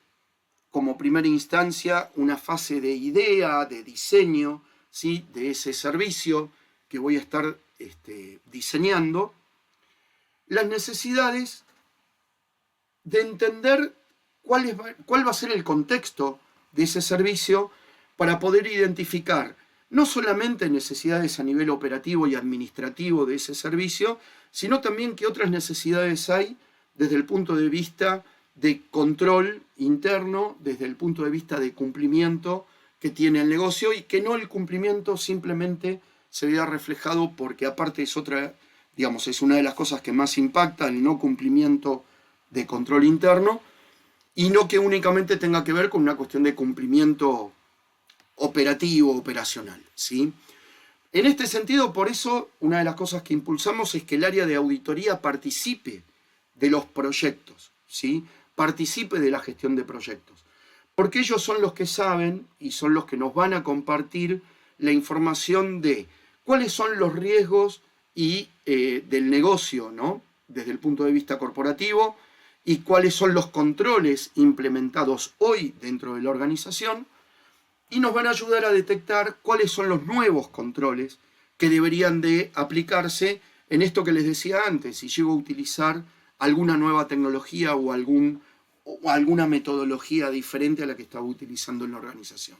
como primera instancia una fase de idea, de diseño, ¿sí?, de ese servicio que voy a estar diseñando, las necesidades de entender cuál va a ser el contexto de ese servicio para poder identificar no solamente necesidades a nivel operativo y administrativo de ese servicio, sino también qué otras necesidades hay desde el punto de vista de control interno, desde el punto de vista de cumplimiento que tiene el negocio, y que no el cumplimiento simplemente se vea reflejado porque aparte es otra digamos, es una de las cosas que más impacta el no cumplimiento de control interno, y no que únicamente tenga que ver con una cuestión de cumplimiento operativo, operacional, ¿sí? En este sentido, por eso, una de las cosas que impulsamos es que el área de auditoría participe de los proyectos, ¿sí? Participe de la gestión de proyectos. Porque ellos son los que saben y son los que nos van a compartir la información de cuáles son los riesgos y del negocio, ¿no? Desde el punto de vista corporativo, y cuáles son los controles implementados hoy dentro de la organización, y nos van a ayudar a detectar cuáles son los nuevos controles que deberían de aplicarse en esto que les decía antes, si llego a utilizar alguna nueva tecnología o alguna metodología diferente a la que estaba utilizando en la organización.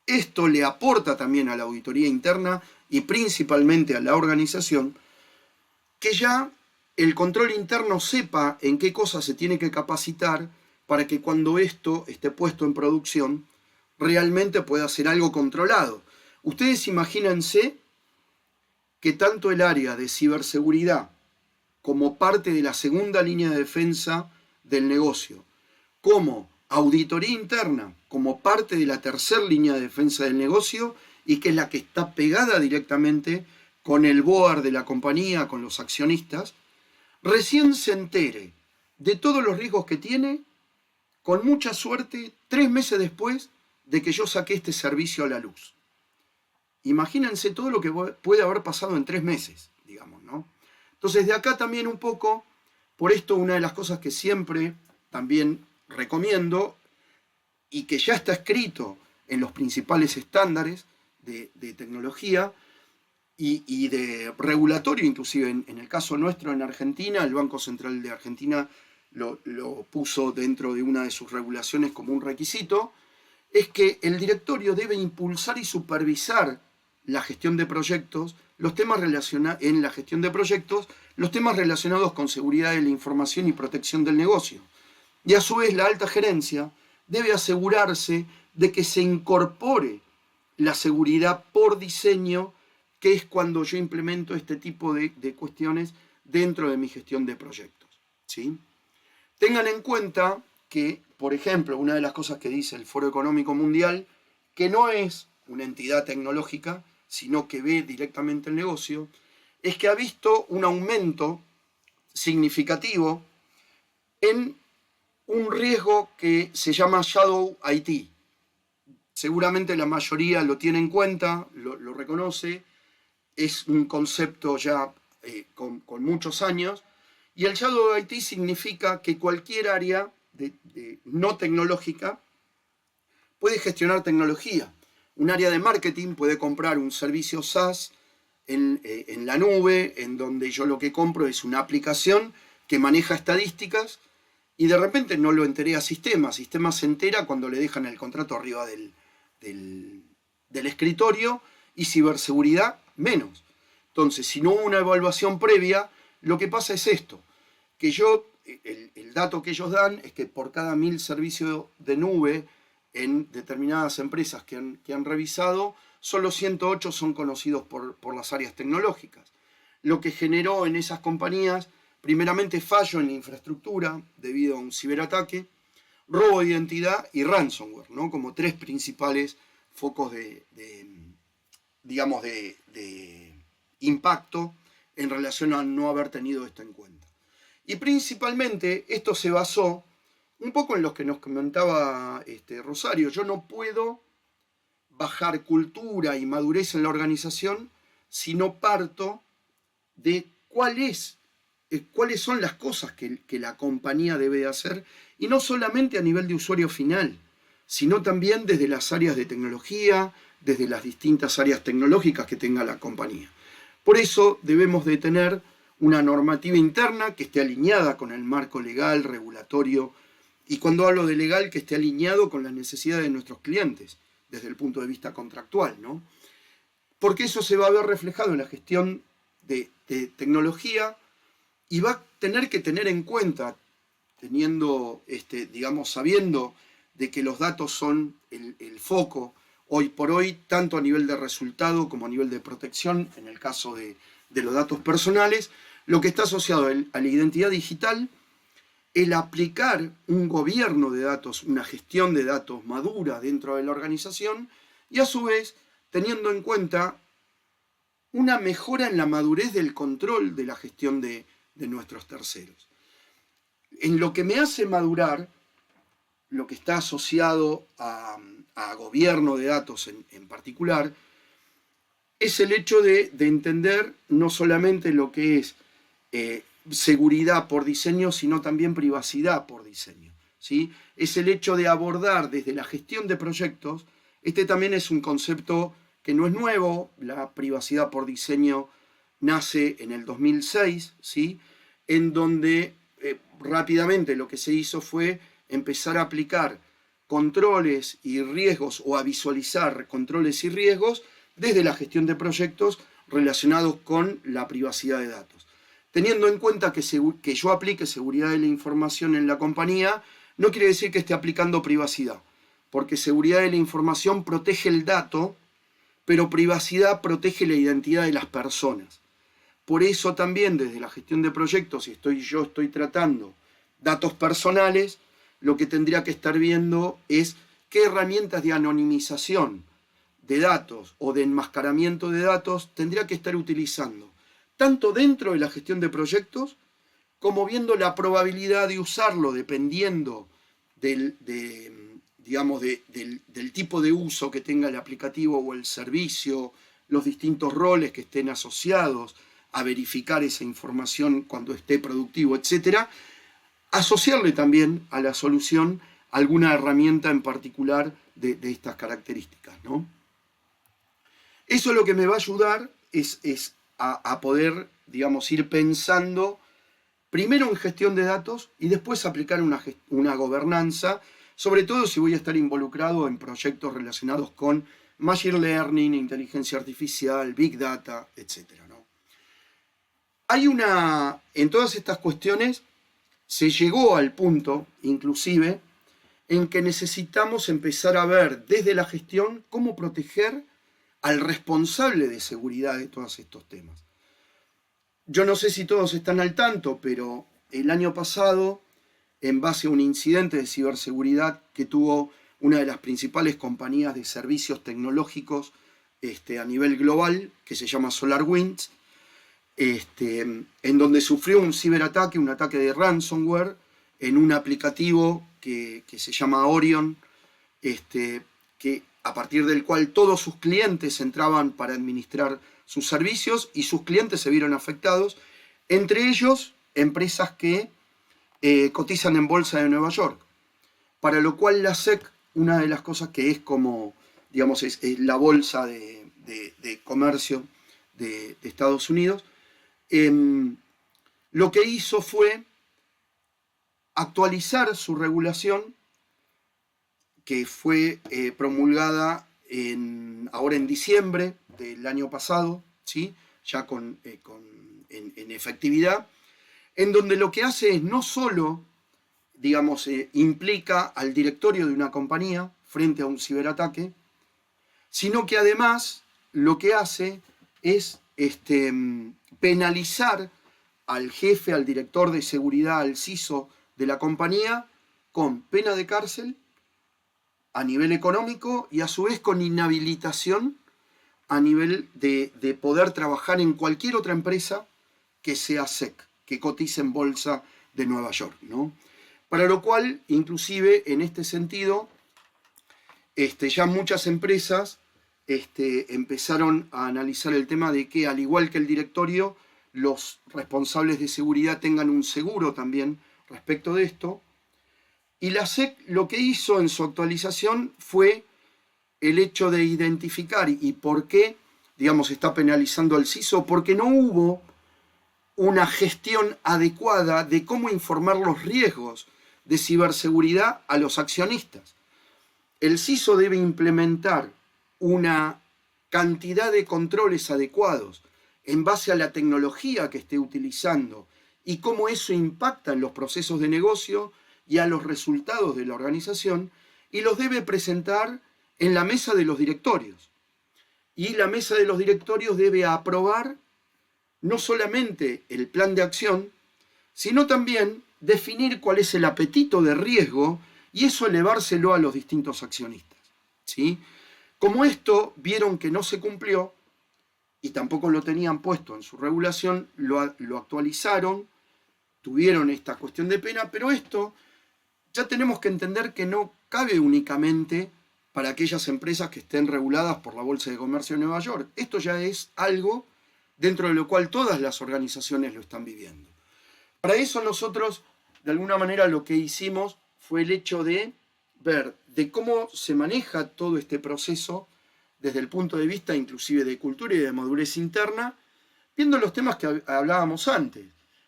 Esto le aporta también a la auditoría interna y principalmente a la organización que ya el control interno sepa en qué cosas se tiene que capacitar para que cuando esto esté puesto en producción realmente pueda ser algo controlado. Ustedes imagínense que tanto el área de ciberseguridad como parte de la segunda línea de defensa del negocio, como auditoría interna, como parte de la tercera línea de defensa del negocio, y que es la que está pegada directamente con el board de la compañía, con los accionistas, recién se entere de todos los riesgos que tiene, con mucha suerte, 3 meses después de que yo saqué este servicio a la luz. Imagínense todo lo que puede haber pasado en 3 meses, digamos, ¿no? Entonces, de acá también un poco, por esto una de las cosas que siempre también recomiendo y que ya está escrito en los principales estándares de tecnología y de regulatorio, inclusive en el caso nuestro en Argentina, el Banco Central de Argentina lo puso dentro de una de sus regulaciones como un requisito, es que el directorio debe impulsar y supervisar la gestión de proyectos, los temas en la gestión de proyectos, los temas relacionados con seguridad de la información y protección del negocio. Y a su vez la alta gerencia debe asegurarse de que se incorpore la seguridad por diseño, que es cuando yo implemento este tipo de cuestiones dentro de mi gestión de proyectos, ¿sí? Tengan en cuenta que, por ejemplo, una de las cosas que dice el Foro Económico Mundial, que no es una entidad tecnológica, sino que ve directamente el negocio, es que ha visto un aumento significativo en un riesgo que se llama Shadow IT. Seguramente la mayoría lo tiene en cuenta, lo reconoce, es un concepto ya con muchos años, y el Shadow IT significa que cualquier área no tecnológica puede gestionar tecnología. Un área de marketing puede comprar un servicio SaaS en la nube, en donde yo lo que compro es una aplicación que maneja estadísticas, y de repente no lo enteré a Sistema. Sistema se entera cuando le dejan el contrato arriba del escritorio, y ciberseguridad menos. Entonces, si no hubo una evaluación previa, lo que pasa es esto, que el dato que ellos dan es que por cada 1000 servicios de nube en determinadas empresas que han revisado, solo 108 son conocidos por las áreas tecnológicas. Lo que generó en esas compañías, primeramente, fallo en la infraestructura debido a un ciberataque, robo de identidad y ransomware, ¿no? Como 3 principales focos de impacto en relación a no haber tenido esto en cuenta. Y principalmente esto se basó un poco en lo que nos comentaba Rosario. Yo no puedo bajar cultura y madurez en la organización si no parto de cuáles son las cosas que la compañía debe hacer, y no solamente a nivel de usuario final, sino también desde las áreas de tecnología, desde las distintas áreas tecnológicas que tenga la compañía. Por eso debemos de tener una normativa interna que esté alineada con el marco legal, regulatorio, y cuando hablo de legal, que esté alineado con las necesidades de nuestros clientes, desde el punto de vista contractual, ¿no? Porque eso se va a ver reflejado en la gestión de tecnología, y va a tener que tener en cuenta, sabiendo de que los datos son el foco hoy por hoy, tanto a nivel de resultado como a nivel de protección, en el caso de de los datos personales, lo que está asociado a la identidad digital, el aplicar un gobierno de datos, una gestión de datos madura dentro de la organización y a su vez teniendo en cuenta una mejora en la madurez del control de la gestión de nuestros terceros. En lo que me hace madurar, lo que está asociado a gobierno de datos en particular, es el hecho de entender no solamente lo que es seguridad por diseño, sino también privacidad por diseño, ¿sí? Es el hecho de abordar desde la gestión de proyectos. Este también es un concepto que no es nuevo. La privacidad por diseño nace en el 2006, ¿sí? En donde rápidamente lo que se hizo fue empezar a aplicar controles y riesgos, o a visualizar controles y riesgos desde la gestión de proyectos relacionados con la privacidad de datos. Teniendo en cuenta que yo aplique seguridad de la información en la compañía, no quiere decir que esté aplicando privacidad, porque seguridad de la información protege el dato, pero privacidad protege la identidad de las personas. Por eso también desde la gestión de proyectos, si yo estoy tratando datos personales, lo que tendría que estar viendo es qué herramientas de anonimización de datos o de enmascaramiento de datos tendría que estar utilizando, tanto dentro de la gestión de proyectos, como viendo la probabilidad de usarlo dependiendo del tipo de uso que tenga el aplicativo o el servicio, los distintos roles que estén asociados a verificar esa información cuando esté productivo, etc. Asociarle también a la solución alguna herramienta en particular de estas características, ¿no? Eso lo que me va a ayudar es a poder, digamos, ir pensando primero en gestión de datos y después aplicar una gobernanza, sobre todo si voy a estar involucrado en proyectos relacionados con Machine Learning, inteligencia artificial, Big Data, etc., ¿no? En todas estas cuestiones se llegó al punto, inclusive, en que necesitamos empezar a ver desde la gestión cómo proteger al responsable de seguridad de todos estos temas. Yo no sé si todos están al tanto, pero el año pasado, en base a un incidente de ciberseguridad que tuvo una de las principales compañías de servicios tecnológicos a nivel global, que se llama SolarWinds, en donde sufrió un ciberataque, un ataque de ransomware, en un aplicativo que se llama Orion, que a partir del cual todos sus clientes entraban para administrar sus servicios y sus clientes se vieron afectados, entre ellos empresas que cotizan en Bolsa de Nueva York, para lo cual la SEC, una de las cosas que es como, digamos, es la bolsa de comercio de Estados Unidos, lo que hizo fue actualizar su regulación, que fue promulgada ahora en diciembre del año pasado, ¿sí? Ya en efectividad, en donde lo que hace es no solo, digamos, implica al directorio de una compañía frente a un ciberataque, sino que además lo que hace es penalizar al jefe, al director de seguridad, al CISO de la compañía, con pena de cárcel a nivel económico y a su vez con inhabilitación a nivel de poder trabajar en cualquier otra empresa que sea SEC, que cotice en Bolsa de Nueva York, ¿no? Para lo cual, inclusive en este sentido, ya muchas empresas empezaron a analizar el tema de que, al igual que el directorio, los responsables de seguridad tengan un seguro también respecto de esto. Y la SEC lo que hizo en su actualización fue el hecho de identificar y por qué, digamos, está penalizando al CISO, porque no hubo una gestión adecuada de cómo informar los riesgos de ciberseguridad a los accionistas. El CISO debe implementar una cantidad de controles adecuados en base a la tecnología que esté utilizando y cómo eso impacta en los procesos de negocio y a los resultados de la organización, y los debe presentar en la mesa de los directorios. Y la mesa de los directorios debe aprobar no solamente el plan de acción, sino también definir cuál es el apetito de riesgo y eso elevárselo a los distintos accionistas, ¿sí? Como esto vieron que no se cumplió y tampoco lo tenían puesto en su regulación, lo actualizaron, tuvieron esta cuestión de pena, pero esto ya tenemos que entender que no cabe únicamente para aquellas empresas que estén reguladas por la Bolsa de Comercio de Nueva York. Esto ya es algo dentro de lo cual todas las organizaciones lo están viviendo. Para eso nosotros, de alguna manera, lo que hicimos fue el hecho de ver de cómo se maneja todo este proceso desde el punto de vista inclusive de cultura y de madurez interna, viendo los temas que hablábamos antes.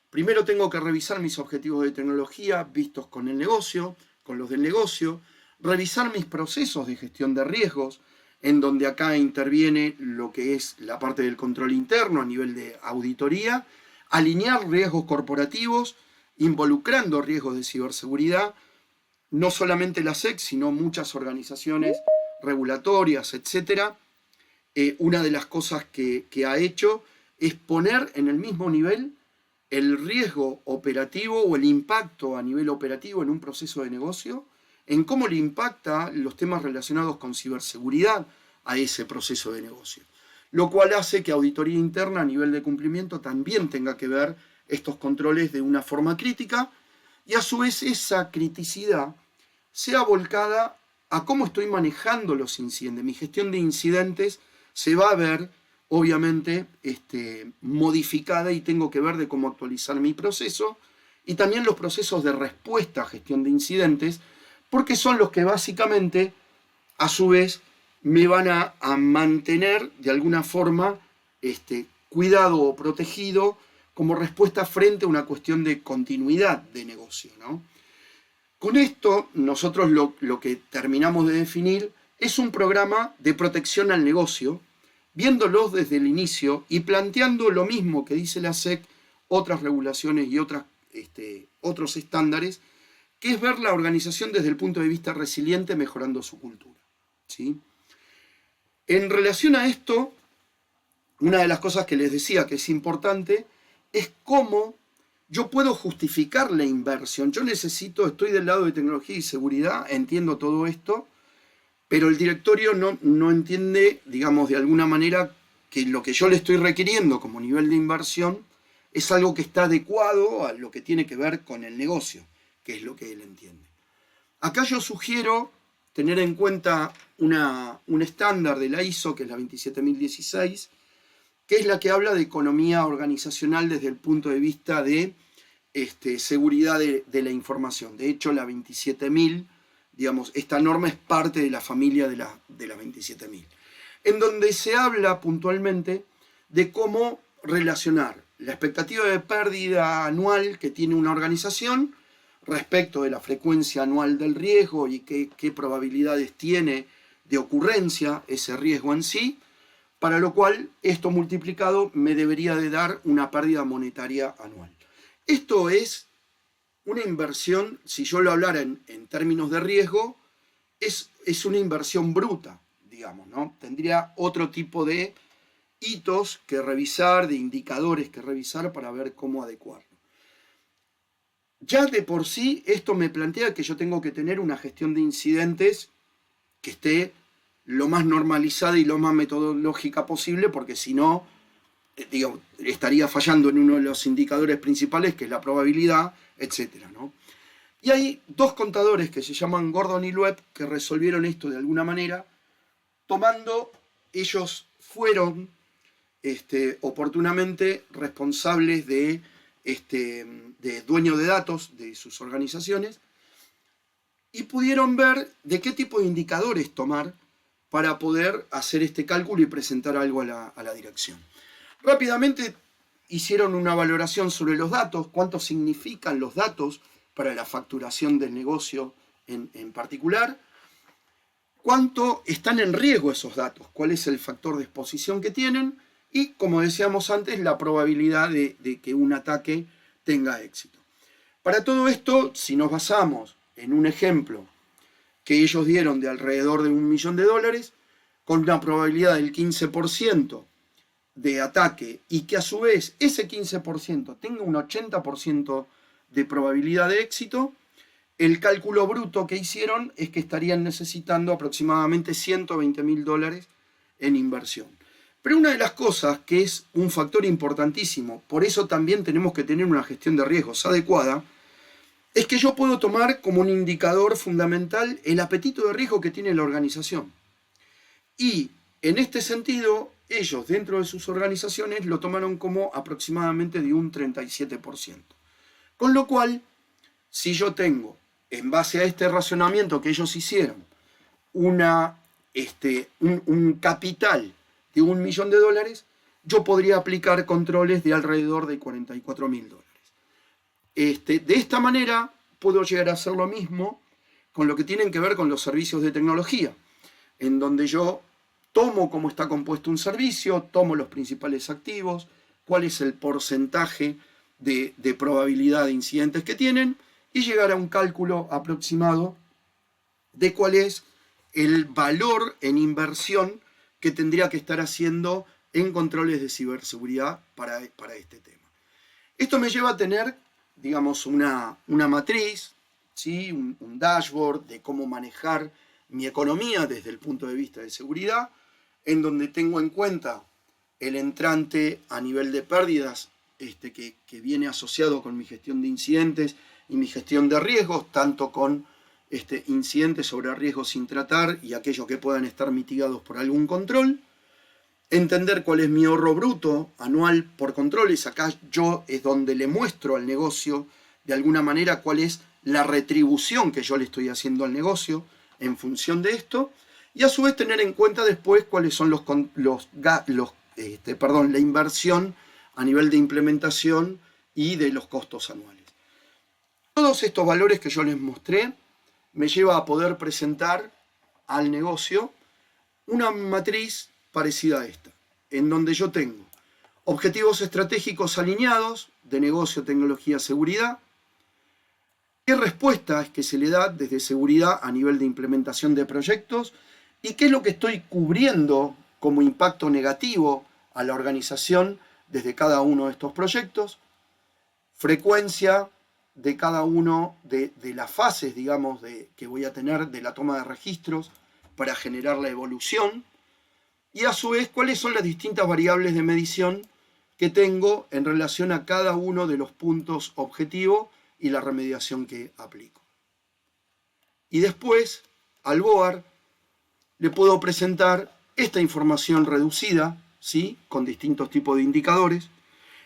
Primero tengo que revisar mis objetivos de tecnología vistos con el negocio, con los del negocio, revisar mis procesos de gestión de riesgos, en donde acá interviene lo que es la parte del control interno a nivel de auditoría, alinear riesgos corporativos, involucrando riesgos de ciberseguridad, no solamente la SEC, sino muchas organizaciones regulatorias, etc. Una de las cosas que ha hecho es poner en el mismo nivel el riesgo operativo o el impacto a nivel operativo en un proceso de negocio, en cómo le impacta los temas relacionados con ciberseguridad a ese proceso de negocio. Lo cual hace que auditoría interna a nivel de cumplimiento también tenga que ver estos controles de una forma crítica y a su vez esa criticidad sea volcada a cómo estoy manejando los incidentes. Mi gestión de incidentes se va a ver obviamente modificada y tengo que ver de cómo actualizar mi proceso y también los procesos de respuesta a gestión de incidentes, porque son los que básicamente a su vez me van a mantener de alguna forma cuidado o protegido como respuesta frente a una cuestión de continuidad de negocio, ¿no? Con esto nosotros lo que terminamos de definir es un programa de protección al negocio, viéndolos desde el inicio y planteando lo mismo que dice la SEC, otras regulaciones y otros estándares, que es ver la organización desde el punto de vista resiliente mejorando su cultura, ¿sí? En relación a esto, una de las cosas que les decía que es importante es cómo yo puedo justificar la inversión. Yo estoy del lado de tecnología y seguridad, entiendo todo esto, pero el directorio no entiende, digamos, de alguna manera que lo que yo le estoy requiriendo como nivel de inversión es algo que está adecuado a lo que tiene que ver con el negocio, que es lo que él entiende. Acá yo sugiero tener en cuenta un estándar de la ISO, que es la 27016, que es la que habla de economía organizacional desde el punto de vista de seguridad de la información. De hecho, la 27000, digamos, esta norma es parte de la familia de la 27000, en donde se habla puntualmente de cómo relacionar la expectativa de pérdida anual que tiene una organización respecto de la frecuencia anual del riesgo y qué probabilidades tiene de ocurrencia ese riesgo en sí, para lo cual esto multiplicado me debería de dar una pérdida monetaria anual. Esto es una inversión, si yo lo hablara en términos de riesgo, es una inversión bruta, digamos, ¿no? Tendría otro tipo de hitos que revisar, de indicadores que revisar para ver cómo adecuarlo. Ya de por sí esto me plantea que yo tengo que tener una gestión de incidentes que esté lo más normalizada y lo más metodológica posible, porque si no, digamos, estaría fallando en uno de los indicadores principales, que es la probabilidad, etc., ¿no? Y hay dos contadores que se llaman Gordon y Loeb que resolvieron esto de alguna manera, ellos fueron oportunamente responsables de dueño de datos de sus organizaciones y pudieron ver de qué tipo de indicadores tomar para poder hacer este cálculo y presentar algo a la dirección. Rápidamente hicieron una valoración sobre los datos, cuánto significan los datos para la facturación del negocio en particular, cuánto están en riesgo esos datos, cuál es el factor de exposición que tienen y, como decíamos antes, la probabilidad de que un ataque tenga éxito. Para todo esto, si nos basamos en un ejemplo que ellos dieron de alrededor de $1 millón, con una probabilidad del 15% de ataque y que a su vez ese 15% tenga un 80% de probabilidad de éxito, el cálculo bruto que hicieron es que estarían necesitando aproximadamente $120.000 en inversión. Pero una de las cosas que es un factor importantísimo, por eso también tenemos que tener una gestión de riesgos adecuada, es que yo puedo tomar como un indicador fundamental el apetito de riesgo que tiene la organización. Y en este sentido, ellos dentro de sus organizaciones lo tomaron como aproximadamente de un 37%. Con lo cual, si yo tengo, en base a este razonamiento que ellos hicieron, un capital de $1 millón, yo podría aplicar controles de alrededor de $44.000. De esta manera puedo llegar a hacer lo mismo con lo que tienen que ver con los servicios de tecnología, en donde yo tomo cómo está compuesto un servicio, tomo los principales activos, cuál es el porcentaje de probabilidad de incidentes que tienen y llegar a un cálculo aproximado de cuál es el valor en inversión que tendría que estar haciendo en controles de ciberseguridad para este tema. Esto me lleva a tener, digamos, una matriz, ¿sí? un dashboard de cómo manejar mi economía desde el punto de vista de seguridad, en donde tengo en cuenta el entrante a nivel de pérdidas que viene asociado con mi gestión de incidentes y mi gestión de riesgos, tanto con incidentes sobre riesgos sin tratar y aquellos que puedan estar mitigados por algún control. Entender cuál es mi ahorro bruto anual por controles. Acá yo es donde le muestro al negocio de alguna manera cuál es la retribución que yo le estoy haciendo al negocio en función de esto. Y a su vez tener en cuenta después cuáles son la inversión a nivel de implementación y de los costos anuales. Todos estos valores que yo les mostré me lleva a poder presentar al negocio una matriz parecida a esta, en donde yo tengo objetivos estratégicos alineados de negocio, tecnología, seguridad, qué respuesta es que se le da desde seguridad a nivel de implementación de proyectos y qué es lo que estoy cubriendo como impacto negativo a la organización desde cada uno de estos proyectos, frecuencia de cada uno de las fases, digamos, que voy a tener de la toma de registros para generar la evolución, y a su vez cuáles son las distintas variables de medición que tengo en relación a cada uno de los puntos objetivo y la remediación que aplico. Y después, al BOAR, le puedo presentar esta información reducida, ¿sí? Con distintos tipos de indicadores,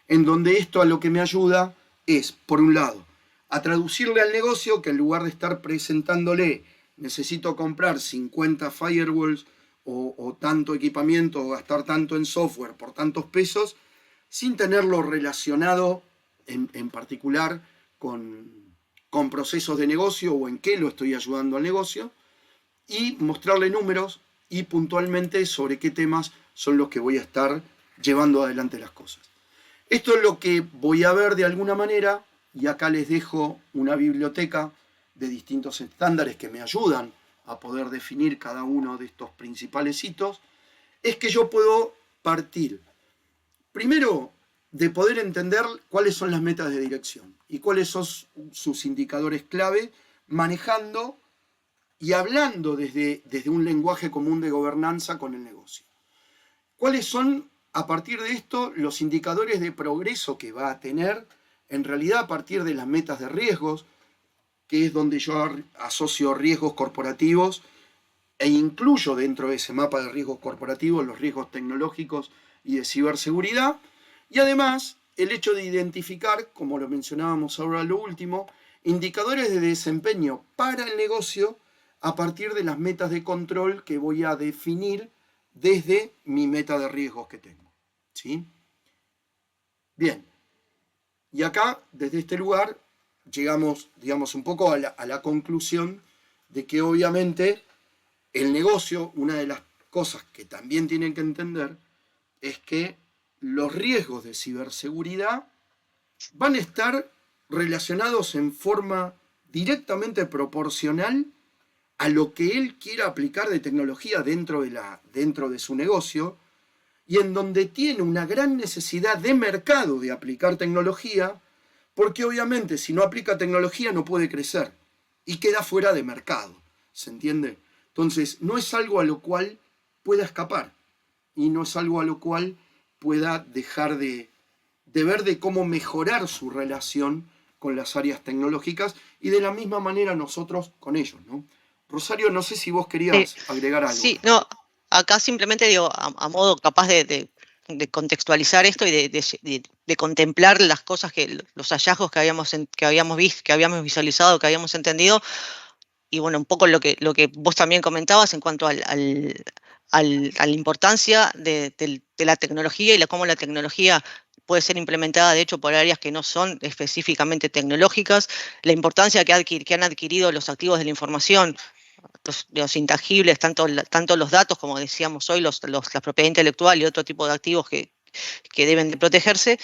en donde esto a lo que me ayuda es, por un lado, a traducirle al negocio que en lugar de estar presentándole necesito comprar 50 firewalls o tanto equipamiento o gastar tanto en software por tantos pesos, sin tenerlo relacionado en particular con procesos de negocio o en qué lo estoy ayudando al negocio, y mostrarle números y puntualmente sobre qué temas son los que voy a estar llevando adelante las cosas. Esto es lo que voy a ver de alguna manera, y acá les dejo una biblioteca de distintos estándares que me ayudan a poder definir cada uno de estos principales hitos, es que yo puedo partir, primero, de poder entender cuáles son las metas de dirección y cuáles son sus indicadores clave, manejando y hablando desde un lenguaje común de gobernanza con el negocio. ¿Cuáles son, a partir de esto, los indicadores de progreso que va a tener, en realidad a partir de las metas de riesgos, que es donde yo asocio riesgos corporativos e incluyo dentro de ese mapa de riesgos corporativos los riesgos tecnológicos y de ciberseguridad? Y además, el hecho de identificar, como lo mencionábamos ahora lo último, indicadores de desempeño para el negocio a partir de las metas de control que voy a definir desde mi meta de riesgos que tengo. ¿Sí? Bien. Y acá, desde este lugar, llegamos, digamos, un poco a la conclusión de que obviamente el negocio, una de las cosas que también tienen que entender, es que los riesgos de ciberseguridad van a estar relacionados en forma directamente proporcional a lo que él quiera aplicar de tecnología dentro de su negocio, y en donde tiene una gran necesidad de mercado de aplicar tecnología, porque obviamente si no aplica tecnología no puede crecer y queda fuera de mercado, ¿se entiende? Entonces no es algo a lo cual pueda escapar y no es algo a lo cual pueda dejar de ver de cómo mejorar su relación con las áreas tecnológicas y de la misma manera nosotros con ellos, ¿no? Rosario, no sé si vos Sí, querías agregar algo sí, ahí. no, acá simplemente digo, a modo capaz de contextualizar esto y de contemplar las cosas los hallazgos que habíamos visto, que habíamos visualizado, que habíamos entendido, y bueno, un poco lo que vos también comentabas en cuanto a la importancia de la tecnología y cómo la tecnología puede ser implementada, de hecho, por áreas que no son específicamente tecnológicas, la importancia que han adquirido los activos de la información, los intangibles, tanto los datos, como decíamos hoy, la propiedad intelectual y otro tipo de activos que deben de protegerse,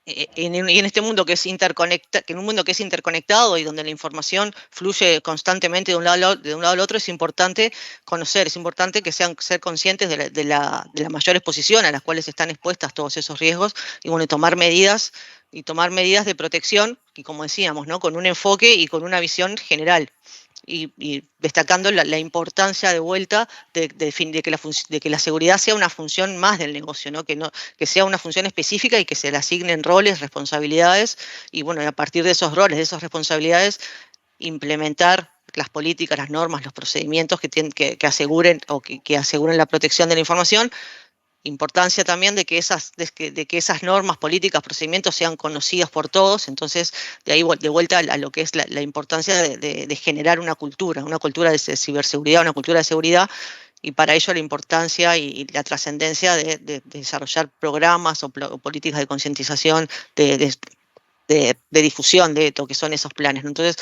y en este mundo que en un mundo que es interconectado y donde la información fluye constantemente de un lado al otro, es importante conocer, es importante ser conscientes de la mayor exposición a las cuales están expuestas todos esos riesgos y bueno, tomar medidas de protección y como decíamos, ¿no? Con un enfoque y con una visión general. Y destacando la importancia de vuelta de que la seguridad sea una función más del negocio, ¿no? Que sea una función específica y que se le asignen roles, responsabilidades, y bueno, a partir de esos roles, de esas responsabilidades, implementar las políticas, las normas, los procedimientos que aseguren que aseguren la protección de la información. Importancia también de que esas normas, políticas, procedimientos sean conocidos por todos. Entonces, de ahí de vuelta a lo que es la importancia de generar una cultura de ciberseguridad, una cultura de seguridad, y para ello la importancia y la trascendencia de desarrollar programas o políticas de concientización, de difusión de lo que son esos planes, ¿no? Entonces,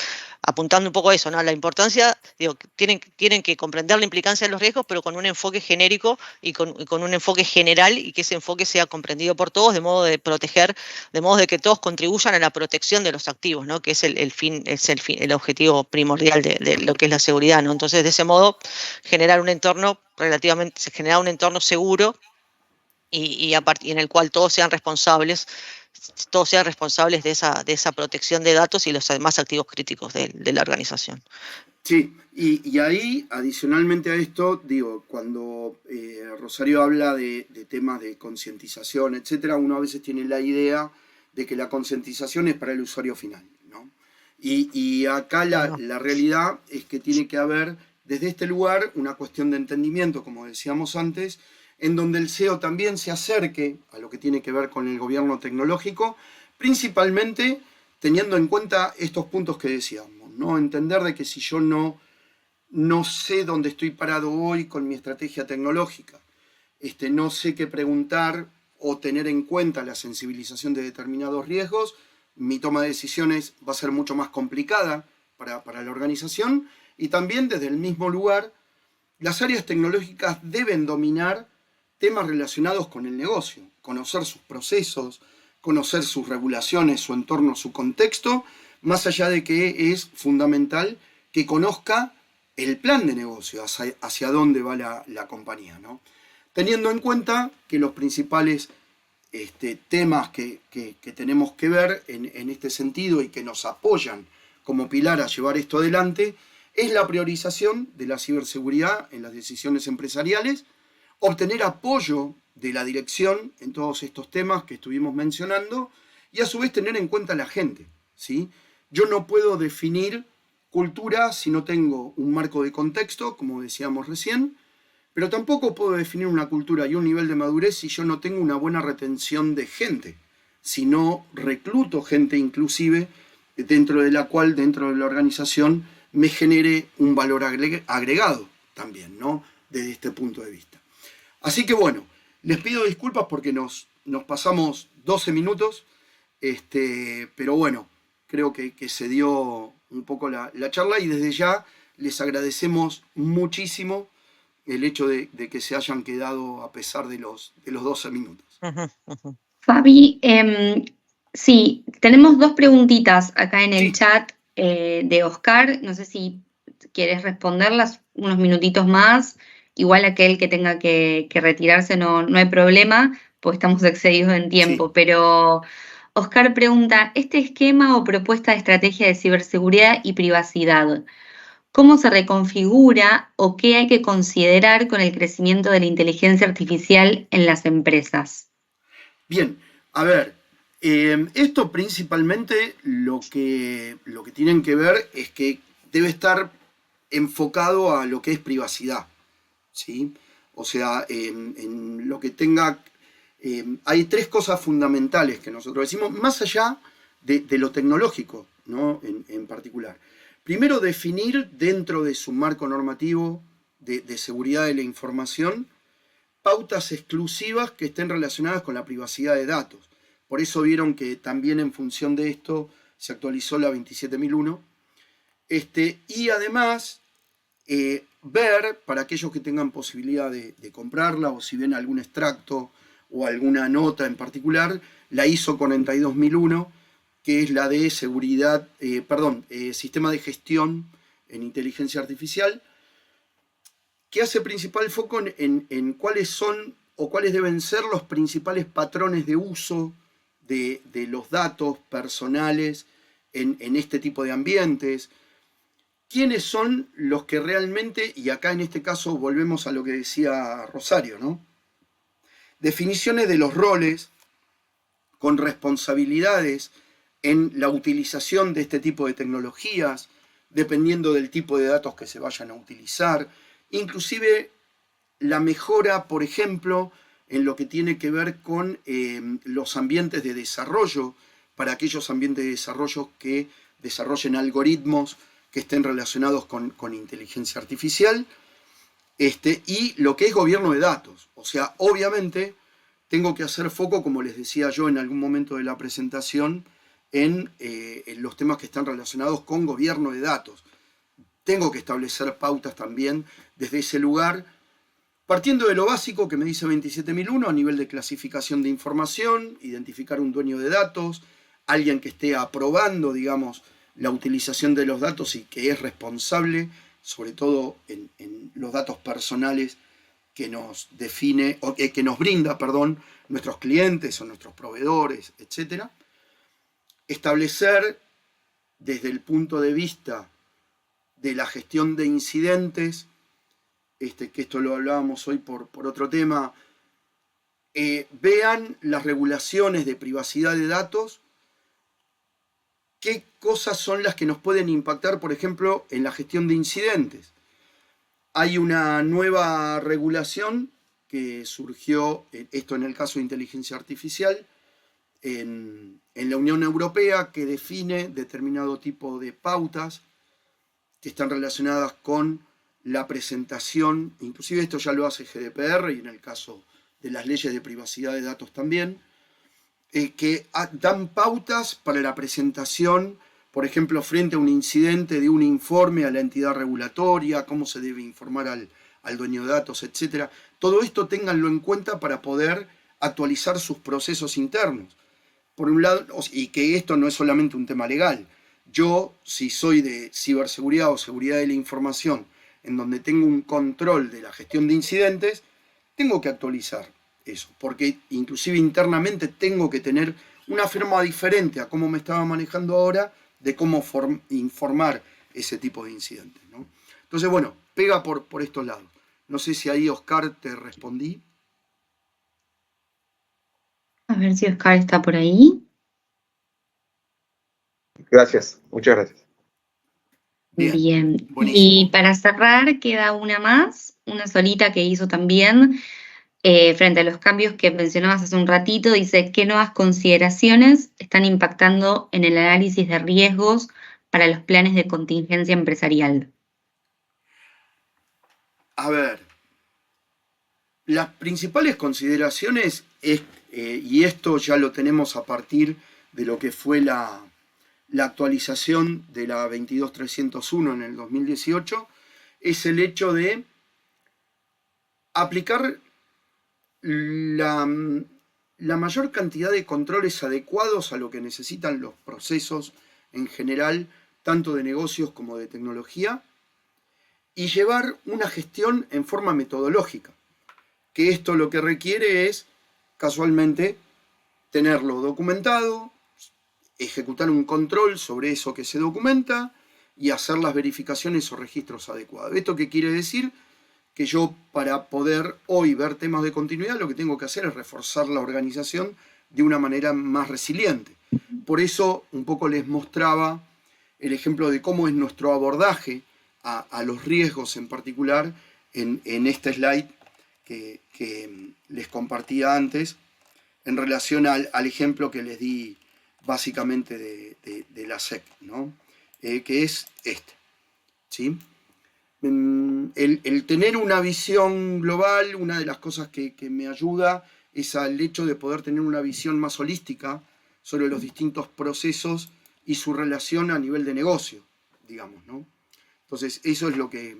apuntando un poco a eso, ¿no? La importancia, digo, tienen que comprender la implicancia de los riesgos, pero con un enfoque genérico y con un enfoque general, y que ese enfoque sea comprendido por todos, de modo de proteger, de modo de que todos contribuyan a la protección de los activos, ¿no? Que es el objetivo primordial de lo que es la seguridad, ¿no? Entonces, de ese modo, generar un entorno seguro y en el cual todos sean responsables de esa protección de datos y los demás activos críticos de la organización. Sí, y ahí, adicionalmente a esto, digo, cuando Rosario habla de temas de concientización, etcétera, uno a veces tiene la idea de que la concientización es para el usuario final, ¿no? Y acá No, la, no. la realidad es que tiene que haber, desde este lugar, una cuestión de entendimiento, como decíamos antes, en donde el SEO también se acerque a lo que tiene que ver con el gobierno tecnológico, principalmente teniendo en cuenta estos puntos que decíamos, ¿no? Entender de que si yo no sé dónde estoy parado hoy con mi estrategia tecnológica, no sé qué preguntar o tener en cuenta la sensibilización de determinados riesgos, mi toma de decisiones va a ser mucho más complicada para la organización, y también desde el mismo lugar, las áreas tecnológicas deben dominar temas relacionados con el negocio, conocer sus procesos, conocer sus regulaciones, su entorno, su contexto, más allá de que es fundamental que conozca el plan de negocio, hacia dónde va la compañía, ¿no? Teniendo en cuenta que los principales temas que tenemos que ver en este sentido y que nos apoyan como pilar a llevar esto adelante es la priorización de la ciberseguridad en las decisiones empresariales, obtener apoyo de la dirección en todos estos temas que estuvimos mencionando y a su vez tener en cuenta a la gente, ¿sí? Yo no puedo definir cultura si no tengo un marco de contexto, como decíamos recién, pero tampoco puedo definir una cultura y un nivel de madurez si yo no tengo una buena retención de gente, si no recluto gente inclusive dentro de la cual, dentro de la organización, me genere un valor agregado también, ¿no? Desde este punto de vista. Así que bueno, les pido disculpas porque nos pasamos 12 minutos, pero bueno, creo que se dio un poco la charla y desde ya les agradecemos muchísimo el hecho de que se hayan quedado a pesar de los 12 minutos. Ujú, ujú. Fabi, sí, tenemos dos preguntitas acá en el Sí, chat de Oscar. No sé si quieres responderlas unos minutitos más igual aquel que tenga que retirarse no hay problema, porque estamos excedidos en tiempo, Sí. pero Oscar pregunta, ¿este esquema o propuesta de estrategia de ciberseguridad y privacidad, cómo se reconfigura o qué hay que considerar con el crecimiento de la inteligencia artificial en las empresas? Bien, a ver, esto principalmente lo que tienen que ver es que debe estar enfocado a lo que es privacidad, ¿sí? O sea, en lo que tenga... hay tres cosas fundamentales que nosotros decimos, más allá de lo tecnológico, ¿no? En particular. Primero, definir dentro de su marco normativo de seguridad de la información pautas exclusivas que estén relacionadas con la privacidad de datos. Por eso vieron que también en función de esto se actualizó la 27001. Y además, ver para aquellos que tengan posibilidad de comprarla o si ven algún extracto o alguna nota en particular, la ISO 42001, que es la de seguridad, sistema de gestión en inteligencia artificial, que hace principal foco en cuáles son o cuáles deben ser los principales patrones de uso de los datos personales en este tipo de ambientes. ¿Quiénes son los que realmente, y acá en este caso volvemos a lo que decía Rosario, ¿no? Definiciones de los roles con responsabilidades en la utilización de este tipo de tecnologías, dependiendo del tipo de datos que se vayan a utilizar, inclusive la mejora, por ejemplo, en lo que tiene que ver con los ambientes de desarrollo, para aquellos ambientes de desarrollo que desarrollen algoritmos que estén relacionados con inteligencia artificial, y lo que es gobierno de datos. O sea, obviamente tengo que hacer foco, como les decía yo en algún momento de la presentación, en los temas que están relacionados con gobierno de datos. Tengo que establecer pautas también desde ese lugar, partiendo de lo básico que me dice 27001 a nivel de clasificación de información, identificar un dueño de datos, alguien que esté aprobando, digamos, la utilización de los datos y que es responsable, sobre todo en los datos personales que nos define, o que nos brinda, perdón, nuestros clientes o nuestros proveedores, etc. Establecer desde el punto de vista de la gestión de incidentes, que esto lo hablábamos hoy por otro tema, vean las regulaciones de privacidad de datos, qué cosas son las que nos pueden impactar, por ejemplo, en la gestión de incidentes. Hay una nueva regulación que surgió, esto en el caso de inteligencia artificial, en la Unión Europea, que define determinado tipo de pautas que están relacionadas con la presentación, inclusive esto ya lo hace GDPR y en el caso de las leyes de privacidad de datos también, que dan pautas para la presentación, por ejemplo, frente a un incidente de un informe a la entidad regulatoria, cómo se debe informar al dueño de datos, etc. Todo esto ténganlo en cuenta para poder actualizar sus procesos internos. Por un lado, y que esto no es solamente un tema legal. Yo, si soy de ciberseguridad o seguridad de la información, en donde tengo un control de la gestión de incidentes, tengo que actualizar eso, porque inclusive internamente tengo que tener una forma diferente a cómo me estaba manejando ahora de cómo informar ese tipo de incidentes, ¿no? Entonces, bueno, pega por estos lados. No sé si ahí, Oscar, te respondí. A ver si Oscar está por ahí. Gracias, muchas gracias. Bien. Buenísimo. Y para cerrar, queda una más, una solita que hizo también, frente a los cambios que mencionabas hace un ratito, dice, ¿qué nuevas consideraciones están impactando en el análisis de riesgos para los planes de contingencia empresarial? A ver, las principales consideraciones es, y esto ya lo tenemos a partir de lo que fue la actualización de la 22301 en el 2018, es el hecho de aplicar la mayor cantidad de controles adecuados a lo que necesitan los procesos en general, tanto de negocios como de tecnología, y llevar una gestión en forma metodológica, que esto lo que requiere es, casualmente, tenerlo documentado, ejecutar un control sobre eso que se documenta y hacer las verificaciones o registros adecuados. ¿Esto qué quiere decir? Que yo, para poder hoy ver temas de continuidad, lo que tengo que hacer es reforzar la organización de una manera más resiliente. Por eso un poco les mostraba el ejemplo de cómo es nuestro abordaje a los riesgos en particular en este slide que les compartía antes, en relación al ejemplo que les di básicamente de la SEC, ¿no? Que es este, ¿sí? El tener una visión global, una de las cosas que me ayuda es al hecho de poder tener una visión más holística sobre los distintos procesos y su relación a nivel de negocio, digamos, ¿no? Entonces, eso es lo que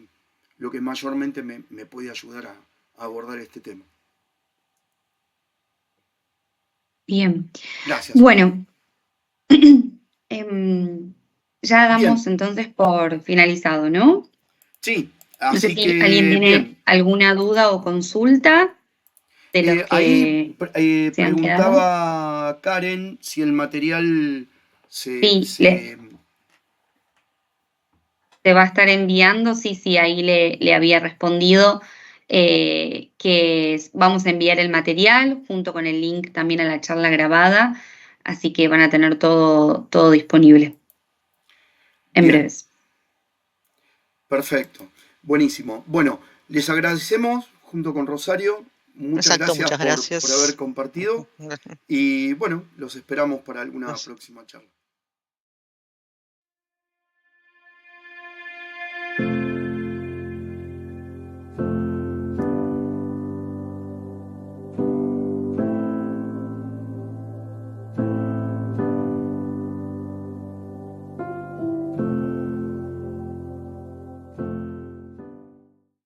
mayormente me puede ayudar a abordar este tema. Bien. Gracias. Bueno, ya damos Bien. entonces por finalizado, ¿no? Sí, No sé así si que alguien tiene bien. alguna duda o consulta de los Ahí que se han quedado. preguntaba Karen si el material Sí, se te va a estar enviando, sí, ahí le había respondido que vamos a enviar el material junto con el link también a la charla grabada, así que van a tener todo disponible en Bien. breves. Perfecto, buenísimo. Bueno, les agradecemos junto con Rosario. Muchas Exacto, gracias muchas gracias. por haber compartido y bueno, los esperamos para alguna próxima charla.